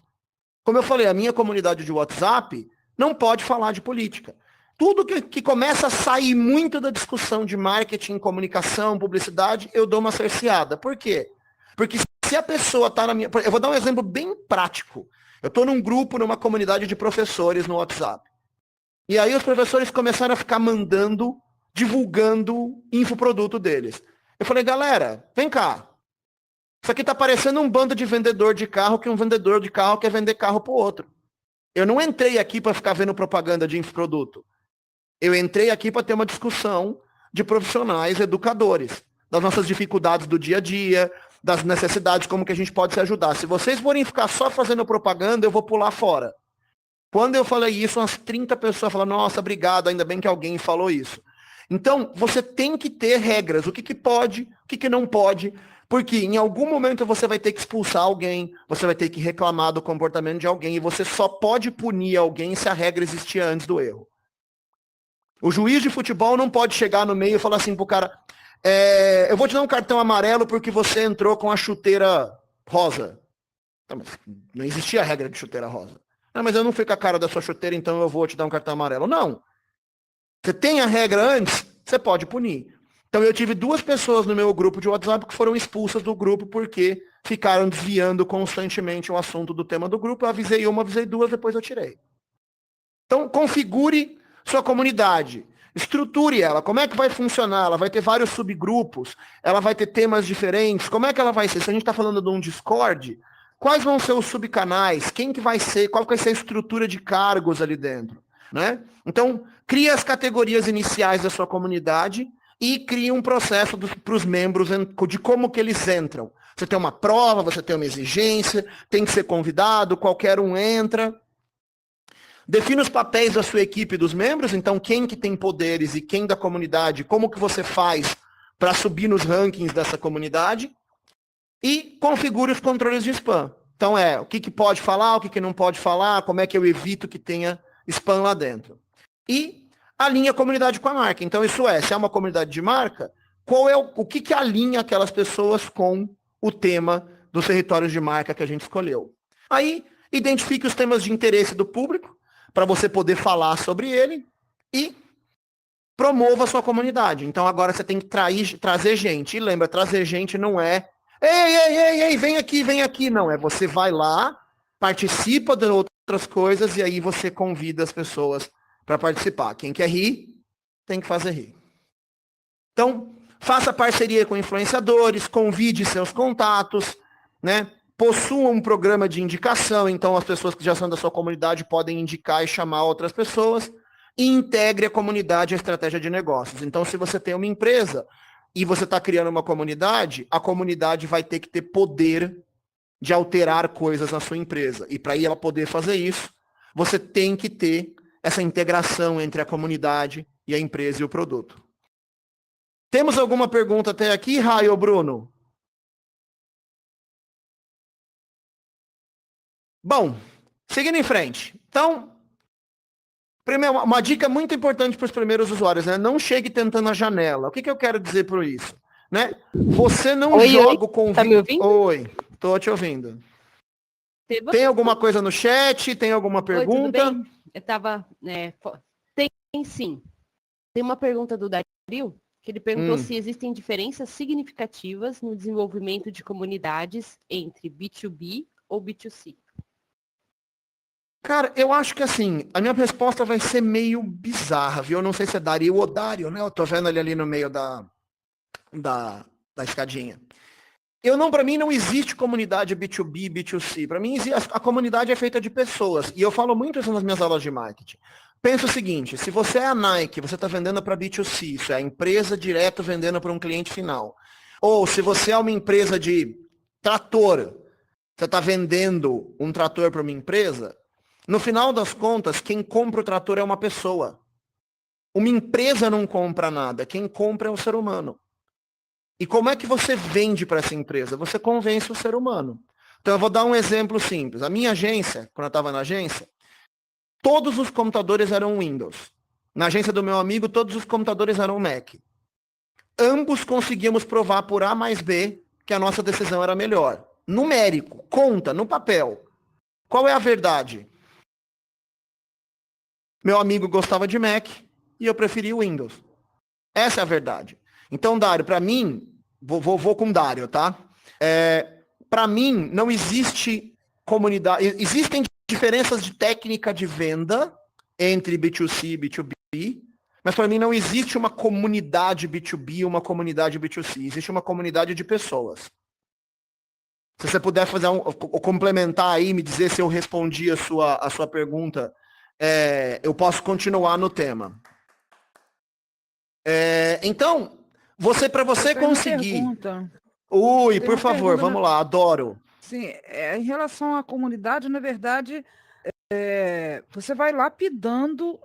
Como eu falei, a minha comunidade de WhatsApp não pode falar de política. Tudo que começa a sair muito da discussão de marketing, comunicação, publicidade, eu dou uma cerceada. Por quê? Porque se a pessoa está na minha... Eu vou dar um exemplo bem prático. Eu estou num grupo, numa comunidade de professores no WhatsApp. E aí os professores começaram a ficar mandando, divulgando infoproduto deles. Eu falei, galera, vem cá. Isso aqui está parecendo um bando de vendedor de carro que um vendedor de carro quer vender carro para o outro. Eu não entrei aqui para ficar vendo propaganda de infoproduto. Eu entrei aqui para ter uma discussão de profissionais educadores, das nossas dificuldades do dia a dia, das necessidades, como que a gente pode se ajudar. Se vocês forem ficar só fazendo propaganda, eu vou pular fora. Quando eu falei isso, umas 30 pessoas falaram, nossa, obrigado, ainda bem que alguém falou isso. Então, você tem que ter regras, o que pode, o que não pode, porque em algum momento você vai ter que expulsar alguém, você vai ter que reclamar do comportamento de alguém, e você só pode punir alguém se a regra existia antes do erro. O juiz de futebol não pode chegar no meio e falar assim pro cara, eu vou te dar um cartão amarelo porque você entrou com a chuteira rosa. Não existia a regra de chuteira rosa. Não, mas eu não fui com a cara da sua chuteira, então eu vou te dar um cartão amarelo. Não. Você tem a regra antes, você pode punir. Então eu tive 2 pessoas no meu grupo de WhatsApp que foram expulsas do grupo porque ficaram desviando constantemente o assunto do tema do grupo. Eu avisei uma, avisei 2, depois eu tirei. Então configure sua comunidade. Estruture ela. Como é que vai funcionar? Ela vai ter vários subgrupos, ela vai ter temas diferentes. Como é que ela vai ser? Se a gente está falando de um Discord, quais vão ser os subcanais? Quem que vai ser? Qual vai ser a estrutura de cargos ali dentro? Né? Então, cria as categorias iniciais da sua comunidade e cria um processo para os membros de como que eles entram. Você tem uma prova, você tem uma exigência, tem que ser convidado, qualquer um entra. Defina os papéis da sua equipe dos membros, então quem que tem poderes e quem da comunidade, como que você faz para subir nos rankings dessa comunidade. E configure os controles de spam. Então o que pode falar, o que não pode falar, como é que eu evito que tenha spam lá dentro. E alinha a comunidade com a marca. Então isso se é uma comunidade de marca, qual é o que alinha aquelas pessoas com o tema dos territórios de marca que a gente escolheu. Aí, identifique os temas de interesse do público, para você poder falar sobre ele e promova a sua comunidade. Então agora você tem que trazer gente. E lembra, trazer gente não é ei, vem aqui. Não, você vai lá, participa de outras coisas e aí você convida as pessoas para participar. Quem quer rir, tem que fazer rir. Então, faça parceria com influenciadores, convide seus contatos, né? Possua um programa de indicação, então as pessoas que já são da sua comunidade podem indicar e chamar outras pessoas, e integre a comunidade à estratégia de negócios. Então, se você tem uma empresa e você está criando uma comunidade, a comunidade vai ter que ter poder de alterar coisas na sua empresa. E para ela poder fazer isso, você tem que ter essa integração entre a comunidade e a empresa e o produto. Temos alguma pergunta até aqui, Rai ou Bruno? Bom, seguindo em frente. Então, primeiro, uma dica muito importante para os primeiros usuários, né? Não chegue tentando a janela. O que eu quero dizer por isso? Né? Você não joga o convite... Tá me ouvindo? Oi, tô te ouvindo. Tem alguma coisa no chat? Tem alguma pergunta? Oi, tudo bem? Eu tava... Tem sim. Tem uma pergunta do Dario, que ele perguntou se existem diferenças significativas no desenvolvimento de comunidades entre B2B ou B2C. Cara, eu acho que assim, a minha resposta vai ser meio bizarra, viu? Eu não sei se é Dario ou Dário, né? Eu tô vendo ele ali no meio da escadinha. Para mim não existe comunidade B2B, B2C. Para mim a comunidade é feita de pessoas. E eu falo muito isso nas minhas aulas de marketing. Pensa o seguinte, se você é a Nike, você está vendendo para B2C, isso é a empresa direto vendendo para um cliente final. Ou se você é uma empresa de trator, você está vendendo um trator para uma empresa, no final das contas, quem compra o trator é uma pessoa. Uma empresa não compra nada, quem compra é um ser humano. E como é que você vende para essa empresa? Você convence o ser humano. Então eu vou dar um exemplo simples. A minha agência, quando eu estava na agência, todos os computadores eram Windows. Na agência do meu amigo, todos os computadores eram Mac. Ambos conseguíamos provar por A mais B que a nossa decisão era melhor. Numérico, conta, no papel. Qual é a verdade? Meu amigo gostava de Mac e eu preferi o Windows. Essa é a verdade. Então, Dário, para mim, vou com Dário, tá? Para mim, não existe comunidade. Existem diferenças de técnica de venda entre B2C e B2B, mas para mim não existe uma comunidade B2B e uma comunidade B2C. Existe uma comunidade de pessoas. Se você puder fazer complementar aí, me dizer se eu respondi a sua pergunta, eu posso continuar no tema. Então, para você conseguir... Ui, por favor, vamos lá, adoro. Sim, em relação à comunidade, na verdade, você vai lapidando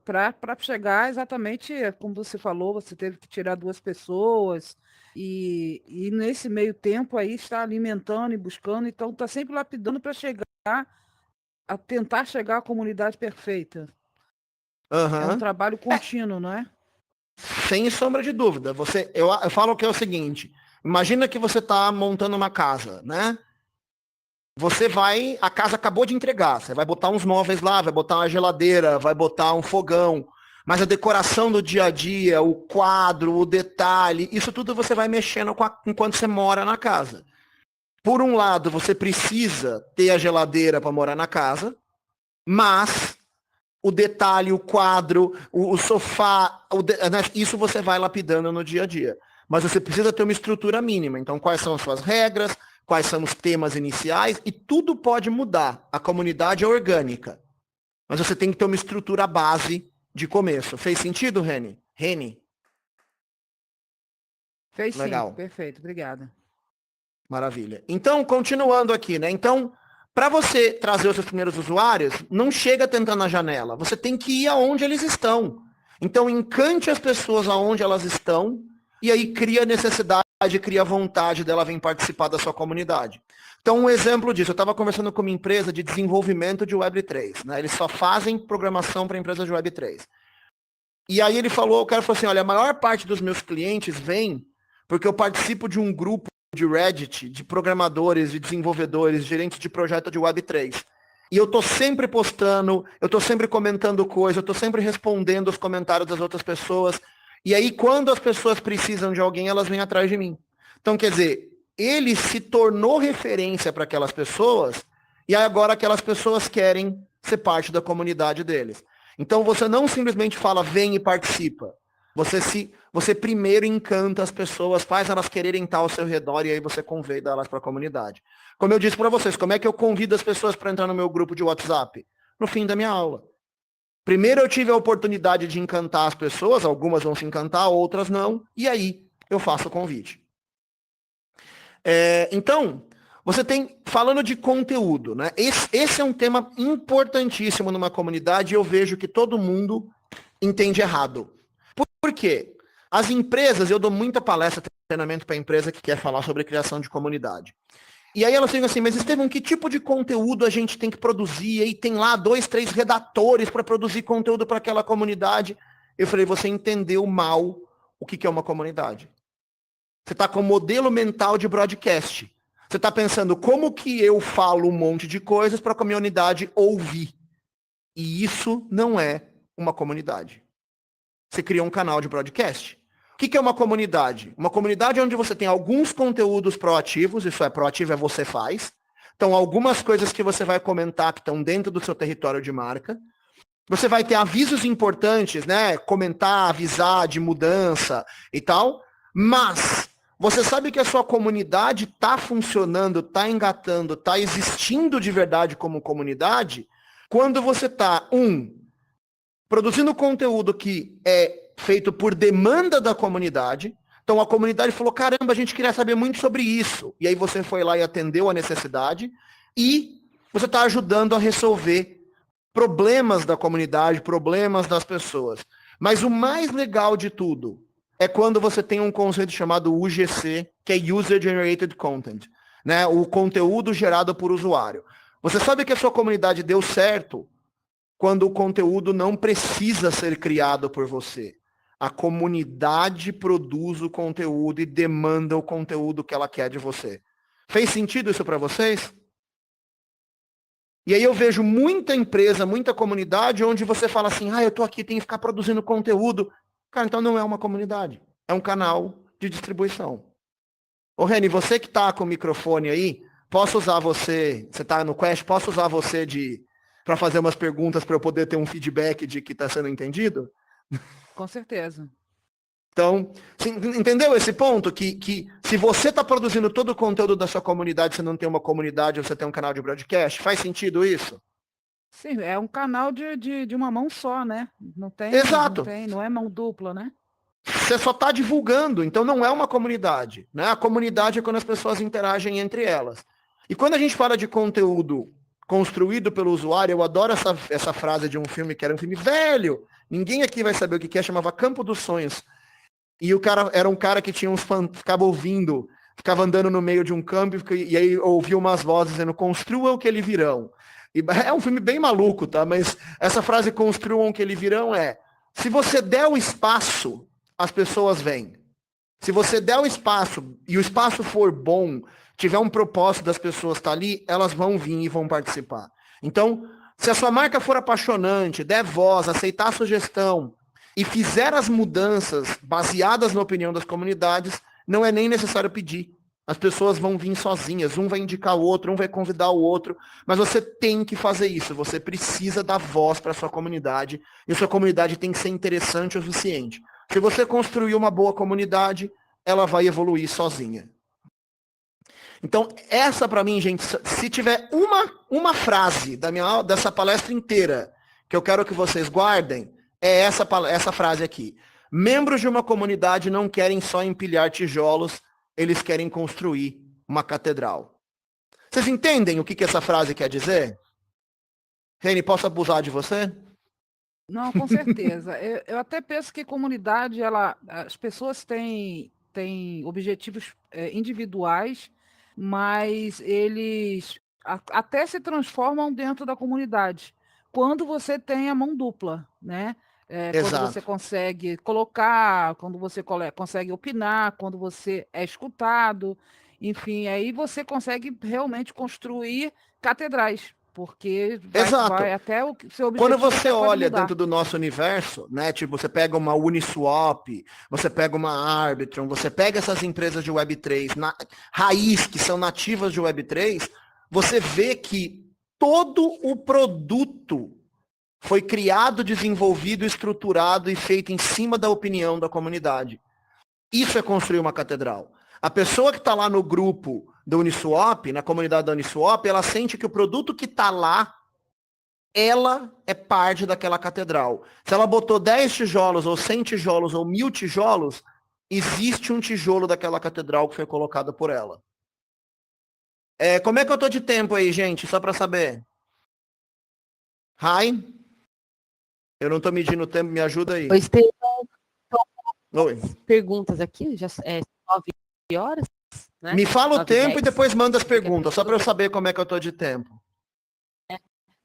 para chegar exatamente, como você falou, você teve que tirar 2 pessoas, e nesse meio tempo aí está alimentando e buscando, então está sempre lapidando para tentar chegar à comunidade perfeita. Uhum. É um trabalho contínuo, não é? Sem sombra de dúvida. Eu falo que é o seguinte, imagina que você está montando uma casa, né? A casa acabou de entregar, você vai botar uns móveis lá, vai botar uma geladeira, vai botar um fogão, mas a decoração do dia a dia, o quadro, o detalhe, isso tudo você vai mexendo enquanto você mora na casa. Por um lado, você precisa ter a geladeira para morar na casa, mas o detalhe, o quadro, o sofá, isso você vai lapidando no dia a dia. Mas você precisa ter uma estrutura mínima. Então, quais são as suas regras? Quais são os temas iniciais? E tudo pode mudar. A comunidade é orgânica. Mas você tem que ter uma estrutura base de começo. Fez sentido, Reni? Fez Legal. Sim, perfeito, obrigada. Maravilha. Então, continuando aqui, né? Então, para você trazer os seus primeiros usuários, não chega tentando na janela. Você tem que ir aonde eles estão. Então, encante as pessoas aonde elas estão e aí cria necessidade, cria vontade dela vir participar da sua comunidade. Então, um exemplo disso, eu estava conversando com uma empresa de desenvolvimento de Web3, né? Eles só fazem programação para empresas de Web3. E aí o cara falou assim, olha, a maior parte dos meus clientes vem porque eu participo de um grupo de Reddit, de programadores, de desenvolvedores, gerentes de projeto de Web3. E eu tô sempre postando, eu tô sempre comentando coisas, eu tô sempre respondendo os comentários das outras pessoas. E aí, quando as pessoas precisam de alguém, elas vêm atrás de mim. Então, quer dizer, ele se tornou referência para aquelas pessoas, e agora aquelas pessoas querem ser parte da comunidade deles. Então, você não simplesmente fala, vem e participa. Você primeiro encanta as pessoas, faz elas quererem estar ao seu redor, e aí você convida elas para a comunidade. Como eu disse para vocês, como é que eu convido as pessoas para entrar no meu grupo de WhatsApp? No fim da minha aula. Primeiro eu tive a oportunidade de encantar as pessoas, algumas vão se encantar, outras não, e aí eu faço o convite. Então, você tem, falando de conteúdo, né? Esse é um tema importantíssimo numa comunidade, e eu vejo que todo mundo entende errado. Por quê? As empresas, eu dou muita palestra, treinamento para a empresa que quer falar sobre criação de comunidade. E aí elas ficam assim, mas Estevão, que tipo de conteúdo a gente tem que produzir? E aí tem lá 2, 3 redatores para produzir conteúdo para aquela comunidade. Eu falei, você entendeu mal o que é uma comunidade. Você está com um modelo mental de broadcast. Você está pensando, como que eu falo um monte de coisas para a comunidade ouvir? E isso não é uma comunidade. Você cria um canal de broadcast. O que é uma comunidade? Uma comunidade é onde você tem alguns conteúdos proativos, isso é, proativo é você faz. Então, algumas coisas que você vai comentar que estão dentro do seu território de marca. Você vai ter avisos importantes, né? Comentar, avisar de mudança e tal. Mas Você sabe que a sua comunidade está funcionando, está engatando, está existindo de verdade como comunidade, quando você está, produzindo conteúdo que é feito por demanda da comunidade. Então a comunidade falou, caramba, a gente queria saber muito sobre isso. E aí você foi lá e atendeu a necessidade. E você está ajudando a resolver problemas da comunidade, problemas das pessoas. Mas o mais legal de tudo é quando você tem um conceito chamado UGC, que é User Generated Content, né? O conteúdo gerado por usuário. Você sabe que a sua comunidade deu certo quando o conteúdo não precisa ser criado por você. A comunidade produz o conteúdo e demanda o conteúdo que ela quer de você. Fez sentido isso para vocês? E aí eu vejo muita empresa, muita comunidade, onde você fala assim, eu tô aqui, tenho que ficar produzindo conteúdo. Cara, então não é uma comunidade, é um canal de distribuição. Ô Reni, você que tá com o microfone aí, posso usar você tá no Quest, posso usar você para fazer umas perguntas para eu poder ter um feedback de que está sendo entendido? Com certeza. Então, entendeu esse ponto? Que se você está produzindo todo o conteúdo da sua comunidade, você não tem uma comunidade, você tem um canal de broadcast, faz sentido isso? Sim, é um canal de uma mão só, né? Exato. Não é mão dupla, né? Você só está divulgando, então não é uma comunidade, né? A comunidade é quando as pessoas interagem entre elas. E quando a gente fala de conteúdo construído pelo usuário, eu adoro essa frase de um filme que era um filme velho, ninguém aqui vai saber o que é, chamava Campo dos Sonhos. E o cara era um cara que tinha uns fãs, ficava andando no meio de um campo e aí ouvia umas vozes dizendo, construam o que eles virão. E é um filme bem maluco, tá? Mas essa frase, construam o que eles virão, se você der o espaço, as pessoas vêm. Se você der o espaço e o espaço for bom, tiver um propósito das pessoas estar ali, elas vão vir e vão participar. Então, se a sua marca for apaixonante, der voz, aceitar a sugestão e fizer as mudanças baseadas na opinião das comunidades, não é nem necessário pedir. As pessoas vão vir sozinhas, um vai indicar o outro, um vai convidar o outro, mas você tem que fazer isso, você precisa dar voz para a sua comunidade, e a sua comunidade tem que ser interessante o suficiente. Se você construir uma boa comunidade, ela vai evoluir sozinha. Então, essa para mim, gente, se tiver uma frase dessa palestra inteira que eu quero que vocês guardem, é essa frase aqui. Membros de uma comunidade não querem só empilhar tijolos, eles querem construir uma catedral. Vocês entendem o que essa frase quer dizer? Reni, posso abusar de você? Não, com certeza. Eu até penso que comunidade, as pessoas têm objetivos individuais, mas eles até se transformam dentro da comunidade. Quando você tem a mão dupla, né? Quando você consegue colocar, quando você consegue opinar, quando você é escutado, enfim, aí você consegue realmente construir catedrais. Porque vai até o seu objetivo. Quando você olha dentro do nosso universo, né? Tipo, você pega uma Uniswap, você pega uma Arbitrum, você pega essas empresas de Web3 raiz, que são nativas de Web3, você vê que todo o produto foi criado, desenvolvido, estruturado e feito em cima da opinião da comunidade. Isso é construir uma catedral. A pessoa que está lá no grupo da Uniswap, na comunidade da Uniswap, ela sente que o produto que está lá, ela é parte daquela catedral. Se ela botou 10 tijolos, ou 100 tijolos, ou 1000 tijolos, existe um tijolo daquela catedral que foi colocado por ela. Como é que eu tô de tempo aí, gente? Só para saber. Hi? Eu não tô medindo o tempo, me ajuda aí. Pois tem Oi. Perguntas aqui, já é 9 horas, né? Me fala o 9, tempo 10. E depois manda as perguntas, só para eu saber como é que eu tô de tempo.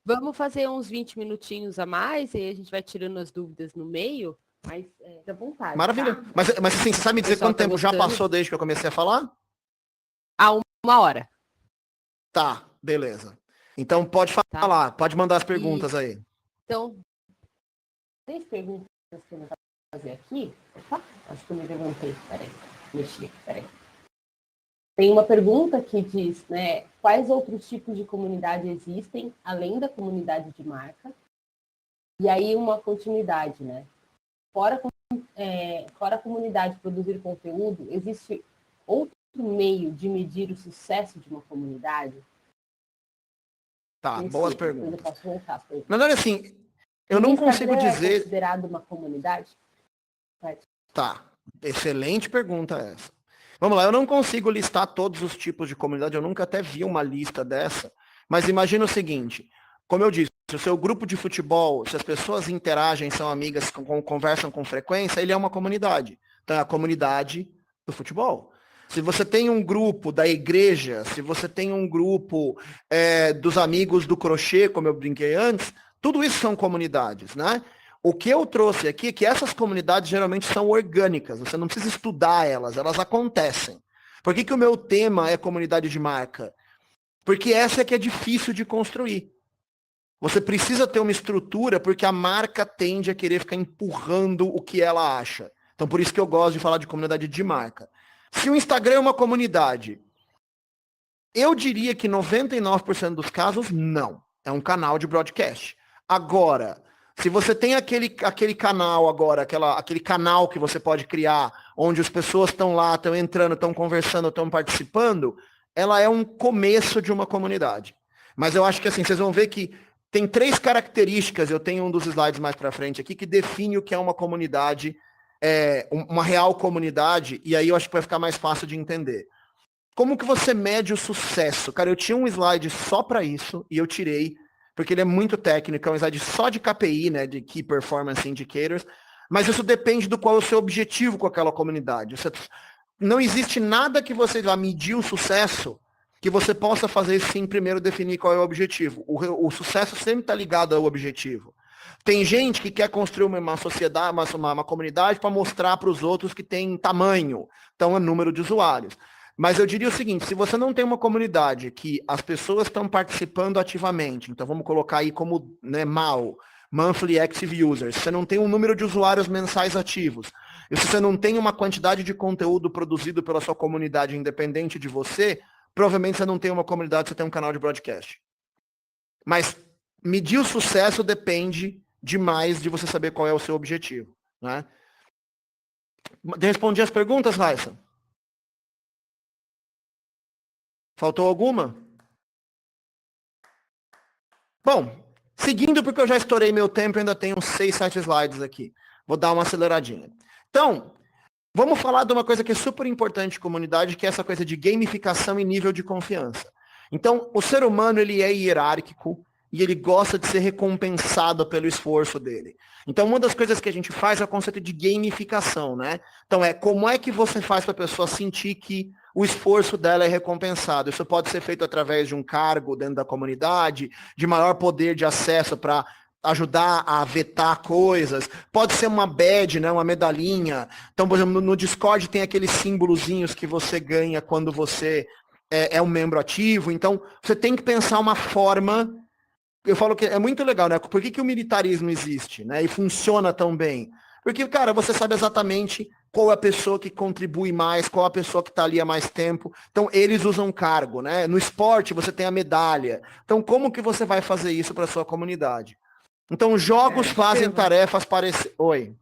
Vamos fazer uns 20 minutinhos a mais, e aí a gente vai tirando as dúvidas no meio, mas à vontade. Maravilha. Tá? Mas assim, você sabe me dizer quanto tempo já passou desde que eu comecei a falar? Há 1 hora. Tá, beleza. Então pode falar, pode mandar as perguntas aí. Então, 3 perguntas que eu vou fazer aqui. Opa, acho que eu me levantei. Peraí, mexi aqui, peraí. Tem uma pergunta que diz, né, quais outros tipos de comunidade existem, além da comunidade de marca? E aí uma continuidade, né? Fora a comunidade produzir conteúdo, existe outro meio de medir o sucesso de uma comunidade? Tá, Não boas sei, perguntas. Eu posso voltar as perguntas. Mas olha assim, eu O não Instagram consigo é dizer... considerado uma comunidade? Tá, excelente pergunta essa. Vamos lá, eu não consigo listar todos os tipos de comunidade, eu nunca até vi uma lista dessa, mas imagina o seguinte, como eu disse, se o seu grupo de futebol, se as pessoas interagem, são amigas, conversam com frequência, ele é uma comunidade. Então é a comunidade do futebol. Se você tem um grupo da igreja, se você tem um grupo dos amigos do crochê, como eu brinquei antes, tudo isso são comunidades, né? O que eu trouxe aqui é que essas comunidades geralmente são orgânicas, você não precisa estudar elas, elas acontecem. Por que o meu tema é comunidade de marca? Porque essa é que é difícil de construir. Você precisa ter uma estrutura porque a marca tende a querer ficar empurrando o que ela acha. Então por isso que eu gosto de falar de comunidade de marca. Se o Instagram é uma comunidade, eu diria que 99% dos casos, não. É um canal de broadcast. Agora, se você tem aquele canal agora, aquele canal que você pode criar, onde as pessoas estão lá, estão entrando, estão conversando, estão participando, ela é um começo de uma comunidade. Mas eu acho que assim, vocês vão ver que tem 3 características, eu tenho um dos slides mais para frente aqui, que define o que é uma comunidade, uma real comunidade, e aí eu acho que vai ficar mais fácil de entender. Como que você mede o sucesso? Cara, eu tinha um slide só para isso, e eu tirei, porque ele é muito técnico, é um slide só de KPI, né, de Key Performance Indicators, mas isso depende do qual é o seu objetivo com aquela comunidade. Não existe nada que você vá medir o sucesso que você possa fazer sem primeiro definir qual é o objetivo. O sucesso sempre está ligado ao objetivo. Tem gente que quer construir uma sociedade, uma comunidade para mostrar para os outros que tem tamanho, então é número de usuários. Mas eu diria o seguinte, se você não tem uma comunidade que as pessoas estão participando ativamente, então vamos colocar aí como MAU, Monthly Active Users, se você não tem um número de usuários mensais ativos, e se você não tem uma quantidade de conteúdo produzido pela sua comunidade independente de você, provavelmente você não tem uma comunidade, você tem um canal de broadcast. Mas medir o sucesso depende demais de você saber qual é o seu objetivo, né? Respondi as perguntas, Raissa? Faltou alguma? Bom, seguindo, porque eu já estourei meu tempo, ainda tenho uns 6, 7 slides aqui. Vou dar uma aceleradinha. Então, vamos falar de uma coisa que é super importante em comunidade, que é essa coisa de gamificação e nível de confiança. Então, o ser humano, ele é hierárquico e ele gosta de ser recompensado pelo esforço dele. Então, uma das coisas que a gente faz é o conceito de gamificação, né? Então, como é que você faz para a pessoa sentir que o esforço dela é recompensado? Isso pode ser feito através de um cargo dentro da comunidade, de maior poder de acesso para ajudar a vetar coisas, pode ser uma badge, né, uma medalhinha. Então, por exemplo, no Discord tem aqueles símbolozinhos que você ganha quando você é um membro ativo. Então, você tem que pensar uma forma. Eu falo que é muito legal, né? Por que o militarismo existe, né? E funciona tão bem? Porque, cara, você sabe exatamente qual é a pessoa que contribui mais, qual é a pessoa que está ali há mais tempo. Então, eles usam cargo, né? No esporte, você tem a medalha. Então, como que você vai fazer isso para a sua comunidade? Então, jogos fazem tarefas parecer... Oi.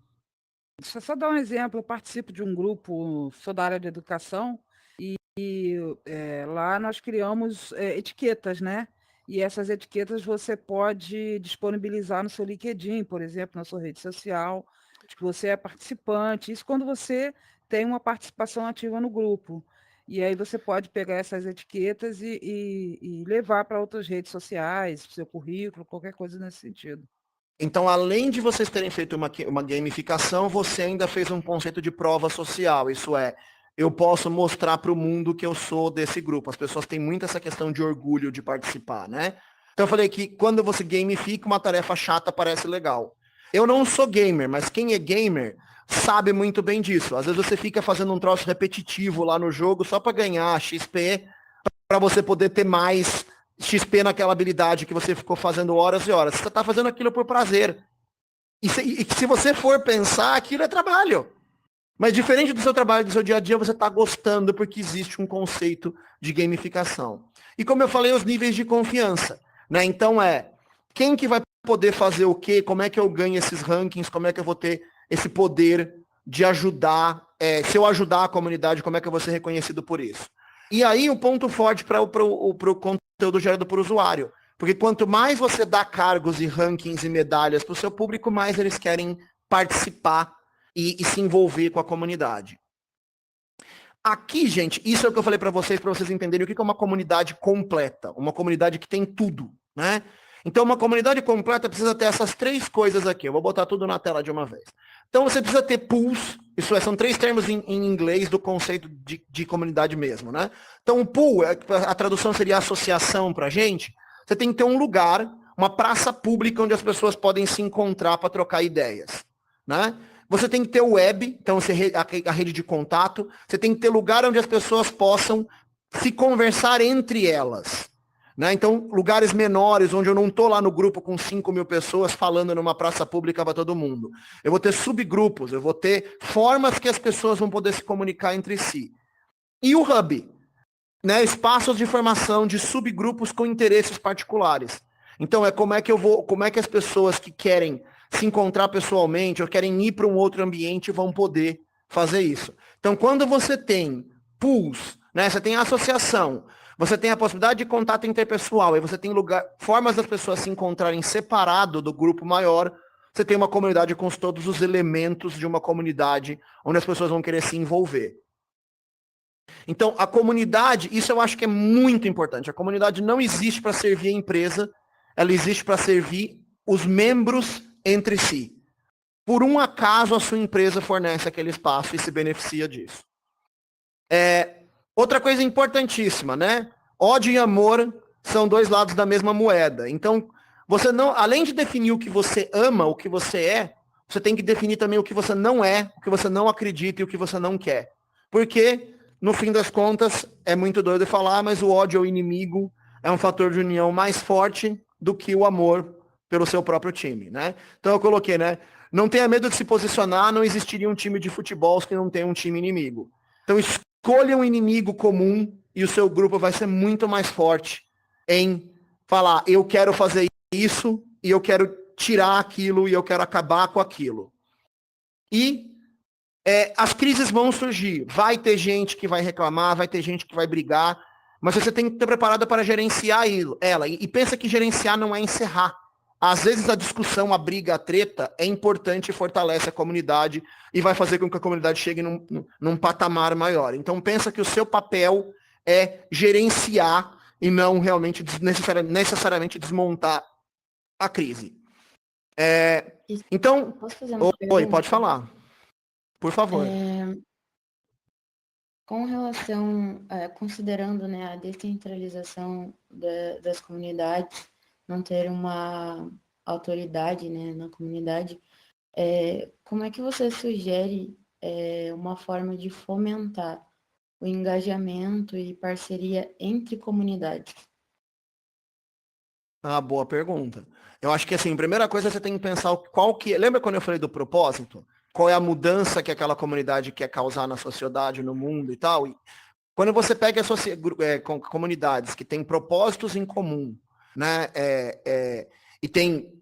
Deixa eu só dar um exemplo. Eu participo de um grupo, sou da área de educação, e lá nós criamos etiquetas, né? E essas etiquetas você pode disponibilizar no seu LinkedIn, por exemplo, na sua rede social, de que você é participante. Isso quando você tem uma participação ativa no grupo. E aí você pode pegar essas etiquetas e levar para outras redes sociais, seu currículo, qualquer coisa nesse sentido. Então, além de vocês terem feito uma gamificação, você ainda fez um conceito de prova social. Isso é, eu posso mostrar para o mundo que eu sou desse grupo. As pessoas têm muito essa questão de orgulho de participar, né? Então, eu falei que quando você gamifica, uma tarefa chata parece legal. Eu não sou gamer, mas quem é gamer sabe muito bem disso. Às vezes você fica fazendo um troço repetitivo lá no jogo só para ganhar XP, para você poder ter mais XP naquela habilidade que você ficou fazendo horas e horas. Você está fazendo aquilo por prazer. E se você for pensar, aquilo é trabalho. Mas diferente do seu trabalho, do seu dia a dia, você está gostando porque existe um conceito de gamificação. E como eu falei, os níveis de confiança, né? Então quem que vai poder fazer o quê? Como é que eu ganho esses rankings? Como é que eu vou ter esse poder de ajudar, se eu ajudar a comunidade, como é que eu vou ser reconhecido por isso? E aí o ponto forte para o conteúdo gerado por usuário. Porque quanto mais você dá cargos e rankings e medalhas para o seu público, mais eles querem participar e se envolver com a comunidade. Aqui, gente, isso é o que eu falei para vocês entenderem o que é uma comunidade completa. Uma comunidade que tem tudo, né? Então, uma comunidade completa precisa ter essas 3 coisas aqui. Eu vou botar tudo na tela de uma vez. Então, você precisa ter pools. Isso são 3 termos em inglês do conceito de comunidade mesmo, né? Então, o pool, a tradução seria associação para a gente. Você tem que ter um lugar, uma praça pública onde as pessoas podem se encontrar para trocar ideias, né? Você tem que ter o web, então a rede de contato. Você tem que ter lugar onde as pessoas possam se conversar entre elas, né? Então, lugares menores, onde eu não estou lá no grupo com 5.000 pessoas falando numa praça pública para todo mundo. Eu vou ter subgrupos, eu vou ter formas que as pessoas vão poder se comunicar entre si. E o hub, né? Espaços de formação de subgrupos com interesses particulares. Então, como é que as pessoas que querem se encontrar pessoalmente ou querem ir para um outro ambiente vão poder fazer isso. Então, quando você tem pools, né, você tem associação, você tem a possibilidade de contato interpessoal, e você tem formas das pessoas se encontrarem separado do grupo maior, você tem uma comunidade com todos os elementos de uma comunidade onde as pessoas vão querer se envolver. Então, a comunidade, isso eu acho que é muito importante. A comunidade não existe para servir a empresa, ela existe para servir os membros entre si. Por um acaso, a sua empresa fornece aquele espaço e se beneficia disso. Outra coisa importantíssima, né? Ódio e amor são 2 lados da mesma moeda. Então, você não, além de definir o que você ama, o que você é, você tem que definir também o que você não é, o que você não acredita e o que você não quer. Porque, no fim das contas, é muito doido falar, mas o ódio ao inimigo é um fator de união mais forte do que o amor pelo seu próprio time, né? Então eu coloquei, né? Não tenha medo de se posicionar, não existiria um time de futebol que não tem um time inimigo. Então escolha um inimigo comum e o seu grupo vai ser muito mais forte em falar, eu quero fazer isso e eu quero tirar aquilo e eu quero acabar com aquilo. E as crises vão surgir. Vai ter gente que vai reclamar, vai ter gente que vai brigar, mas você tem que estar preparado para gerenciar ela. E pensa que gerenciar não é encerrar. Às vezes a discussão, a briga, a treta é importante e fortalece a comunidade e vai fazer com que a comunidade chegue num patamar maior. Então pensa que o seu papel é gerenciar e não realmente necessariamente desmontar a crise. Então, posso fazer uma pergunta? Oi, pode falar. Por favor. Com relação, considerando, né, a descentralização das comunidades, não ter uma autoridade, né, na comunidade, como é que você sugere uma forma de fomentar o engajamento e parceria entre comunidades? Boa pergunta. Eu acho que, assim, primeira coisa, você tem que pensar lembra quando eu falei do propósito? Qual é a mudança que aquela comunidade quer causar na sociedade, no mundo e tal? E quando você pega comunidades que têm propósitos em comum, né, e tem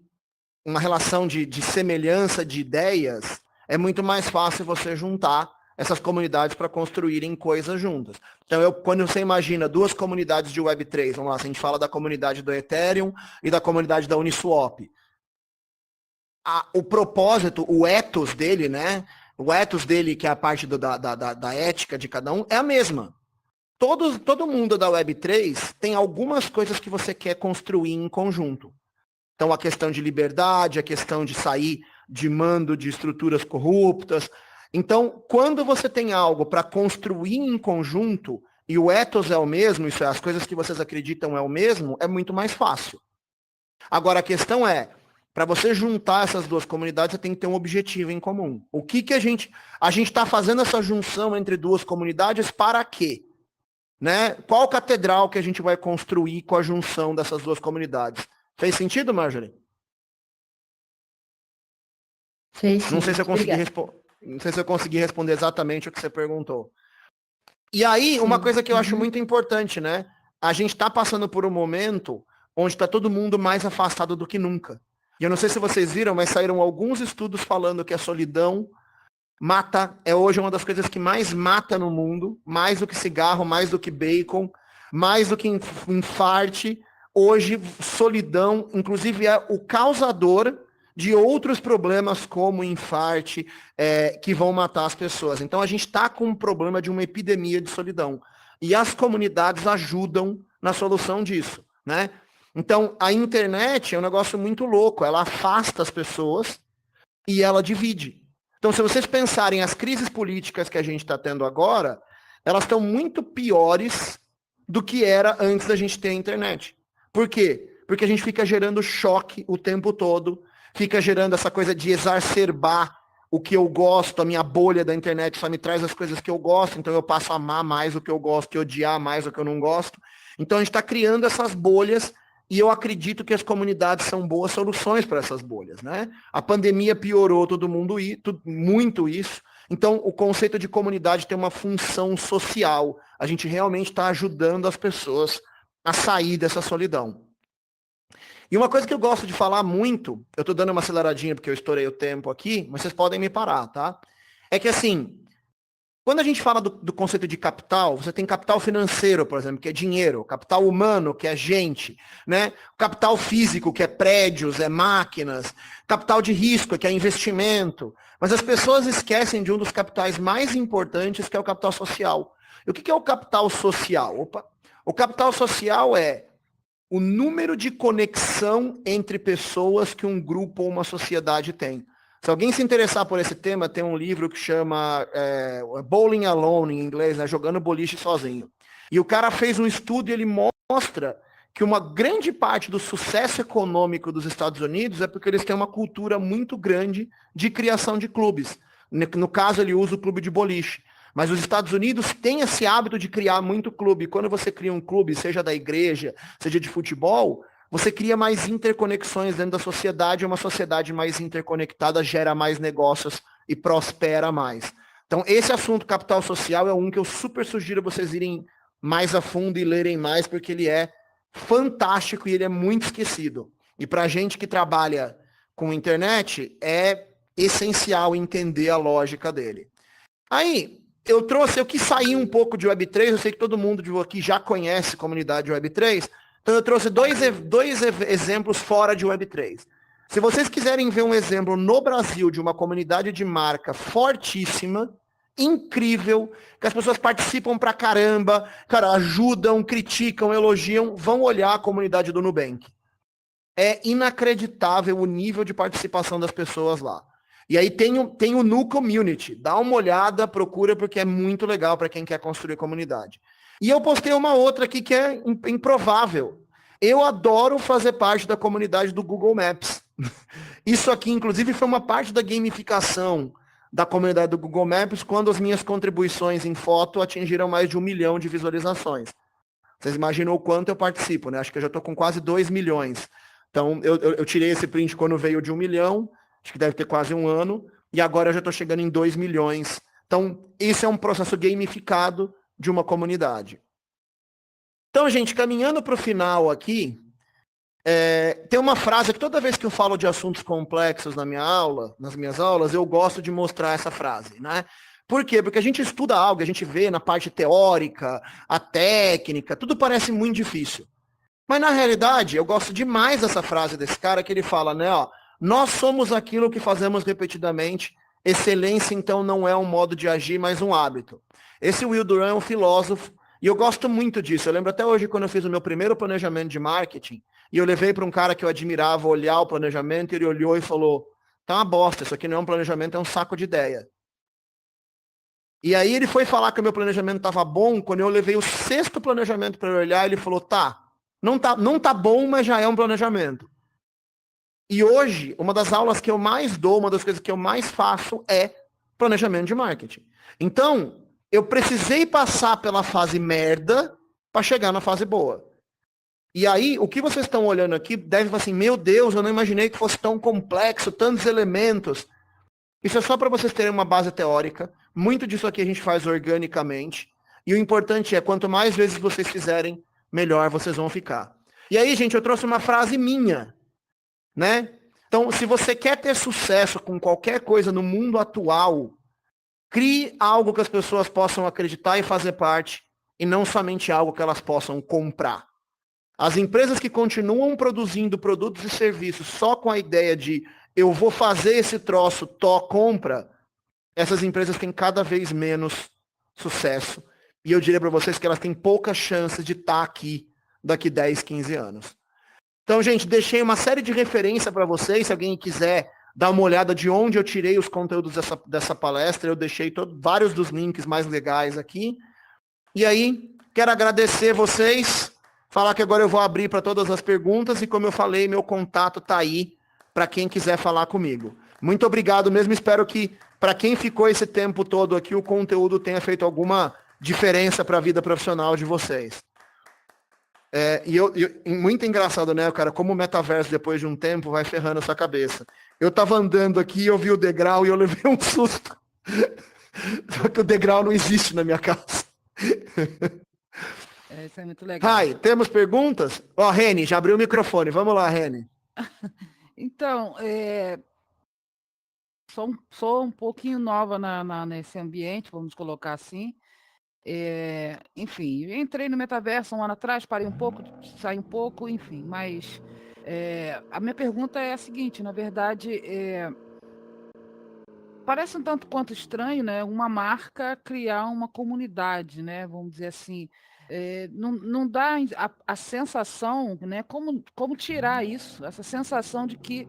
uma relação de semelhança de ideias, é muito mais fácil você juntar essas comunidades para construírem coisas juntas. Então, quando você imagina 2 comunidades de Web3, vamos lá, se a gente fala da comunidade do Ethereum e da comunidade da Uniswap, o propósito, o ethos dele, né? O ethos dele, que é a parte da ética de cada um, é a mesma. Todo mundo da Web3 tem algumas coisas que você quer construir em conjunto. Então, a questão de liberdade, a questão de sair de mando de estruturas corruptas. Então, quando você tem algo para construir em conjunto, e o ethos é o mesmo, isso é, as coisas que vocês acreditam é o mesmo, é muito mais fácil. Agora, a questão é, para você juntar essas 2 comunidades, você tem que ter um objetivo em comum. O que a gente está fazendo essa junção entre 2 comunidades para quê? Né? Qual catedral que a gente vai construir com a junção dessas 2 comunidades? Fez sentido, Marjorie? Fez sim. Não sei se eu consegui responder exatamente o que você perguntou. E aí, uma coisa que eu acho muito importante, né? A gente está passando por um momento onde está todo mundo mais afastado do que nunca. E eu não sei se vocês viram, mas saíram alguns estudos falando que a solidão é hoje uma das coisas que mais mata no mundo, mais do que cigarro, mais do que bacon, mais do que infarte. Hoje, solidão, inclusive, é o causador de outros problemas como infarte, que vão matar as pessoas. Então, a gente está com um problema de uma epidemia de solidão. E as comunidades ajudam na solução disso, né? Então, a internet é um negócio muito louco. Ela afasta as pessoas e ela divide. Então, se vocês pensarem as crises políticas que a gente está tendo agora, elas estão muito piores do que era antes da gente ter a internet. Por quê? Porque a gente fica gerando choque o tempo todo, fica gerando essa coisa de exacerbar o que eu gosto, a minha bolha da internet só me traz as coisas que eu gosto, então eu passo a amar mais o que eu gosto e odiar mais o que eu não gosto. Então a gente está criando essas bolhas e eu acredito que as comunidades são boas soluções para essas bolhas, né? A pandemia piorou todo mundo muito isso. Então o conceito de comunidade tem uma função social. A gente realmente está ajudando as pessoas a sair dessa solidão. E uma coisa que eu gosto de falar muito, eu estou dando uma aceleradinha porque eu estourei o tempo aqui, mas vocês podem me parar, tá? É que assim, quando a gente fala do conceito de capital, você tem capital financeiro, por exemplo, que é dinheiro, capital humano, que é gente, né? Capital físico, que é prédios, é máquinas, capital de risco, que é investimento. Mas as pessoas esquecem de um dos capitais mais importantes, que é o capital social. E o que é o capital social? O capital social é o número de conexão entre pessoas que um grupo ou uma sociedade tem. Se alguém se interessar por esse tema, tem um livro que chama Bowling Alone, em inglês, né, jogando boliche sozinho. E o cara fez um estudo e ele mostra que uma grande parte do sucesso econômico dos Estados Unidos é porque eles têm uma cultura muito grande de criação de clubes. No caso, ele usa o clube de boliche. Mas os Estados Unidos têm esse hábito de criar muito clube. Quando você cria um clube, seja da igreja, seja de futebol, você cria mais interconexões dentro da sociedade. Uma sociedade mais interconectada gera mais negócios e prospera mais. Então, esse assunto capital social é um que eu super sugiro vocês irem mais a fundo e lerem mais, porque ele é fantástico e ele é muito esquecido. E para a gente que trabalha com internet, é essencial entender a lógica dele. Aí, eu quis sair um pouco de Web3, eu sei que todo mundo aqui já conhece comunidade Web3, então eu trouxe dois exemplos fora de Web3. Se vocês quiserem ver um exemplo no Brasil de uma comunidade de marca fortíssima, incrível, que as pessoas participam pra caramba, cara, ajudam, criticam, elogiam, vão olhar a comunidade do Nubank. É inacreditável o nível de participação das pessoas lá. E aí tem o Nu Community. Dá uma olhada, procura, porque é muito legal para quem quer construir comunidade. E eu postei uma outra aqui que é improvável. Eu adoro fazer parte da comunidade do Google Maps. Isso aqui, inclusive, foi uma parte da gamificação da comunidade do Google Maps quando as minhas contribuições em foto atingiram mais de 1 milhão de visualizações. Vocês imaginam o quanto eu participo, né? Acho que eu já estou com quase 2 milhões. Então, eu tirei esse print quando veio de 1 milhão, acho que deve ter quase um ano, e agora eu já estou chegando em 2 milhões. Então, esse é um processo gamificado de uma comunidade. Então, gente, caminhando para o final aqui, tem uma frase que toda vez que eu falo de assuntos complexos nas minhas aulas, eu gosto de mostrar essa frase, né? Por quê? Porque a gente estuda algo, a gente vê na parte teórica, a técnica, tudo parece muito difícil. Mas, na realidade, eu gosto demais dessa frase desse cara, que ele fala, né, ó, nós somos aquilo que fazemos repetidamente, excelência, então, não é um modo de agir, mas um hábito. Esse Will Durant é um filósofo, e eu gosto muito disso. Eu lembro até hoje, quando eu fiz o meu primeiro planejamento de marketing, e eu levei para um cara que eu admirava olhar o planejamento, e ele olhou e falou, tá uma bosta, isso aqui não é um planejamento, é um saco de ideia. E aí ele foi falar que o meu planejamento estava bom, quando eu levei o 6º planejamento para ele olhar, ele falou, não tá bom, mas já é um planejamento. E hoje, uma das aulas que eu mais dou, uma das coisas que eu mais faço é planejamento de marketing. Então, eu precisei passar pela fase merda para chegar na fase boa. E aí, o que vocês estão olhando aqui, deve falar assim, meu Deus, eu não imaginei que fosse tão complexo, tantos elementos. Isso é só para vocês terem uma base teórica. Muito disso aqui a gente faz organicamente. E o importante é, quanto mais vezes vocês fizerem, melhor vocês vão ficar. E aí, gente, eu trouxe uma frase minha, né? Então, se você quer ter sucesso com qualquer coisa no mundo atual, Crie algo que as pessoas possam acreditar e fazer parte, e não somente algo que elas possam comprar. As empresas que continuam produzindo produtos e serviços só com a ideia de eu vou fazer esse troço, compra, essas empresas têm cada vez menos sucesso. E eu diria para vocês que elas têm poucas chances de estar aqui daqui 10, 15 anos. Então, gente, deixei uma série de referência para vocês, se alguém quiser dar uma olhada de onde eu tirei os conteúdos dessa palestra, eu deixei vários dos links mais legais aqui. E aí, quero agradecer vocês, falar que agora eu vou abrir para todas as perguntas e, como eu falei, meu contato está aí para quem quiser falar comigo. Muito obrigado mesmo, espero que para quem ficou esse tempo todo aqui, o conteúdo tenha feito alguma diferença para a vida profissional de vocês. Muito engraçado, né, cara, como o metaverso, depois de um tempo, vai ferrando a sua cabeça. Eu tava andando aqui, eu vi o degrau e eu levei um susto. Só que o degrau não existe na minha casa. Isso é muito legal. Rai, temos perguntas? Ó, Reni, já abriu o microfone. Vamos lá, Reni. Então, sou um pouquinho nova nesse ambiente, vamos colocar assim. Enfim, entrei no metaverso um ano atrás, parei um pouco, saí um pouco, enfim, mas a minha pergunta é a seguinte, na verdade, parece um tanto quanto estranho, né, uma marca criar uma comunidade, né, vamos dizer assim, não dá a sensação, né, como tirar isso, essa sensação de que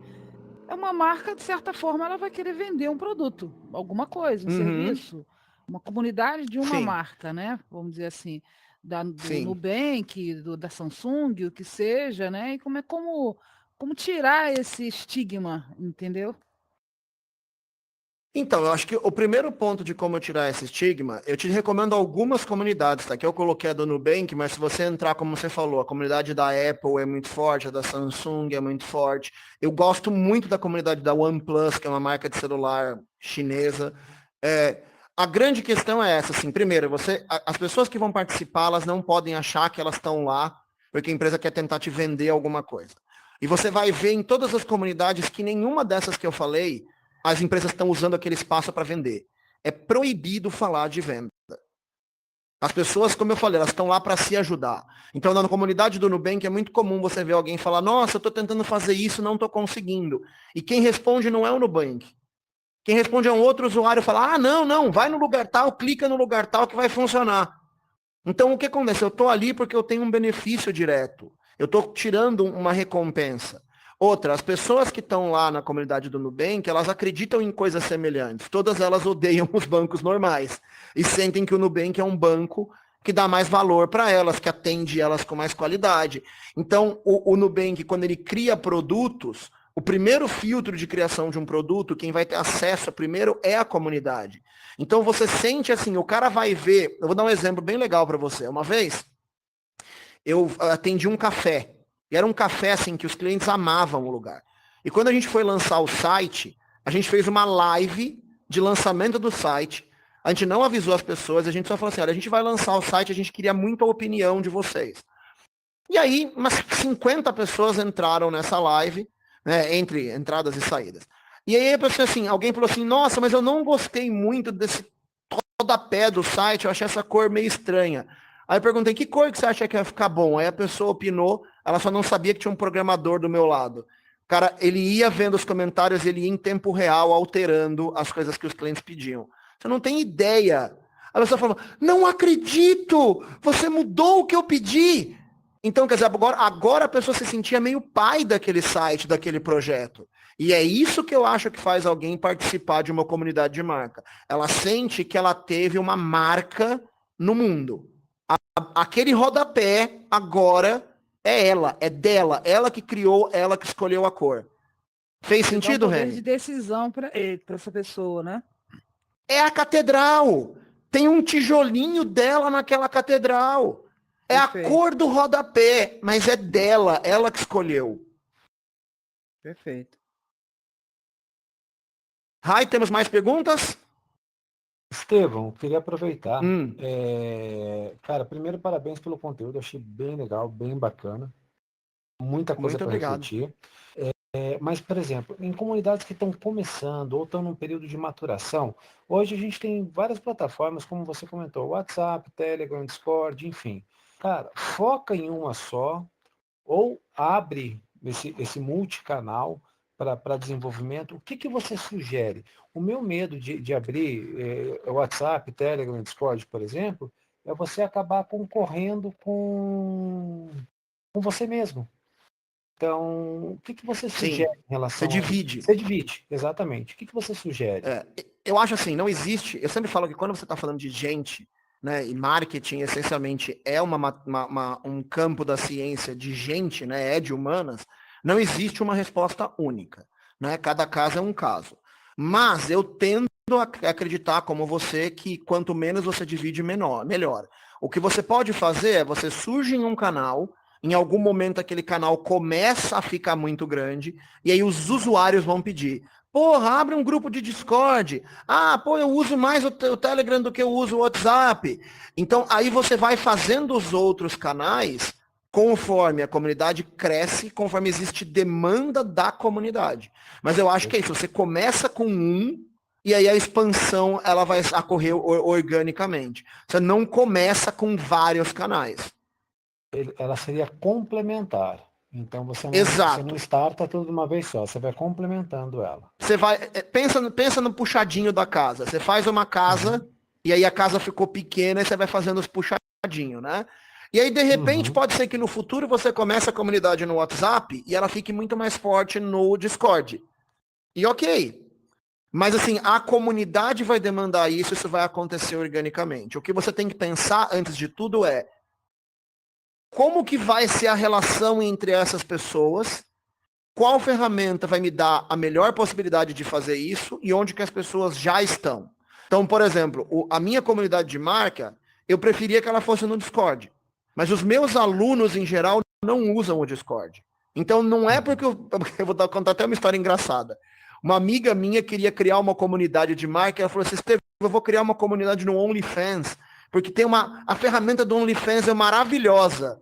é uma marca, de certa forma, ela vai querer vender um produto, alguma coisa, um serviço, uma comunidade de uma marca, né? Vamos dizer assim, do Nubank, da Samsung, o que seja, né? E como tirar esse estigma, entendeu? Então, eu acho que o primeiro ponto de como tirar esse estigma, eu te recomendo algumas comunidades, tá? Que eu coloquei a do Nubank, mas se você entrar, como você falou, a comunidade da Apple é muito forte, a da Samsung é muito forte. Eu gosto muito da comunidade da OnePlus, que é uma marca de celular chinesa. A grande questão é essa, assim, primeiro, as pessoas que vão participar, elas não podem achar que elas estão lá porque a empresa quer tentar te vender alguma coisa. E você vai ver em todas as comunidades que nenhuma dessas que eu falei, as empresas estão usando aquele espaço para vender. É proibido falar de venda. As pessoas, como eu falei, elas estão lá para se ajudar. Então, na comunidade do Nubank é muito comum você ver alguém falar, nossa, eu estou tentando fazer isso, não estou conseguindo. E quem responde não é o Nubank. Quem responde é um outro usuário, fala, não, vai no lugar tal, clica no lugar tal que vai funcionar. Então, o que acontece? Eu estou ali porque eu tenho um benefício direto. Eu estou tirando uma recompensa. Outra, as pessoas que estão lá na comunidade do Nubank, elas acreditam em coisas semelhantes. Todas elas odeiam os bancos normais. E sentem que o Nubank é um banco que dá mais valor para elas, que atende elas com mais qualidade. Então, o Nubank, quando ele cria produtos, o primeiro filtro de criação de um produto, quem vai ter acesso primeiro é a comunidade. Então, você sente assim, o cara vai ver... Eu vou dar um exemplo bem legal para você. Uma vez, eu atendi um café. E era um café, assim, que os clientes amavam o lugar. E quando a gente foi lançar o site, a gente fez uma live de lançamento do site. A gente não avisou as pessoas, a gente só falou assim, olha, a gente vai lançar o site, a gente queria muito a opinião de vocês. E aí, umas 50 pessoas entraram nessa live, né, entre entradas e saídas. E aí, a pessoa, assim, alguém falou assim, nossa, mas eu não gostei muito desse rodapé do site, eu achei essa cor meio estranha. Aí eu perguntei, que cor que você acha que vai ficar bom? Aí a pessoa opinou, ela só não sabia que tinha um programador do meu lado. Cara, ele ia vendo os comentários, ele ia em tempo real alterando as coisas que os clientes pediam. Você não tem ideia. A pessoa falou, não acredito, você mudou o que eu pedi. Então, quer dizer, agora a pessoa se sentia meio pai daquele site, daquele projeto. E é isso que eu acho que faz alguém participar de uma comunidade de marca. Ela sente que ela teve uma marca no mundo. Aquele rodapé agora é ela, é dela, ela que criou, ela que escolheu a cor. Fez sentido, Reni? De decisão para essa pessoa, né? É a catedral. Tem um tijolinho dela naquela catedral. É Perfeito. A cor do rodapé, mas é dela, ela que escolheu. Perfeito. Rai, temos mais perguntas? Estevão, queria aproveitar. Cara, primeiro, parabéns pelo conteúdo, achei bem legal, bem bacana. Muita coisa para refletir. Mas, por exemplo, em comunidades que estão começando ou estão num período de maturação, hoje a gente tem várias plataformas, como você comentou, WhatsApp, Telegram, Discord, enfim. Cara, foca em uma só ou abre esse multicanal para desenvolvimento. O que você sugere? O meu medo de abrir WhatsApp, Telegram, Discord, por exemplo, é você acabar concorrendo com você mesmo. Então, o que você sugere Sim, em relação você a isso? divide. Você divide, exatamente. O que você sugere? Eu acho assim, não existe, eu sempre falo que quando você está falando de gente, né, e marketing essencialmente é um campo da ciência de gente, né, é de humanas, não existe uma resposta única, né, cada caso é um caso. Mas eu tendo a acreditar, como você, que quanto menos você divide, melhor. O que você pode fazer é, você surge em um canal, em algum momento aquele canal começa a ficar muito grande, e aí os usuários vão pedir, porra, abre um grupo de Discord. Ah, pô, eu uso mais o Telegram do que eu uso o WhatsApp. Então, aí você vai fazendo os outros canais conforme a comunidade cresce, conforme existe demanda da comunidade. Mas eu acho que é isso, você começa com um, e aí a expansão ela vai ocorrer organicamente. Você não começa com vários canais. Ela seria complementar. Então você não Exato. starta tudo de uma vez só, você vai complementando ela. Você vai, pensa no puxadinho da casa. Você faz uma casa e aí a casa ficou pequena e você vai fazendo os puxadinhos, né? E aí, de repente, pode ser que no futuro você comece a comunidade no WhatsApp e ela fique muito mais forte no Discord. E ok. Mas assim, a comunidade vai demandar isso, isso vai acontecer organicamente. O que você tem que pensar, antes de tudo, é como que vai ser a relação entre essas pessoas, qual ferramenta vai me dar a melhor possibilidade de fazer isso e onde que as pessoas já estão. Então, por exemplo, a minha comunidade de marca, eu preferia que ela fosse no Discord. Mas os meus alunos, em geral, não usam o Discord. Então, não é porque eu vou contar até uma história engraçada. Uma amiga minha queria criar uma comunidade de marca, ela falou assim, Estevão, eu vou criar uma comunidade no OnlyFans, porque a ferramenta do OnlyFans é maravilhosa.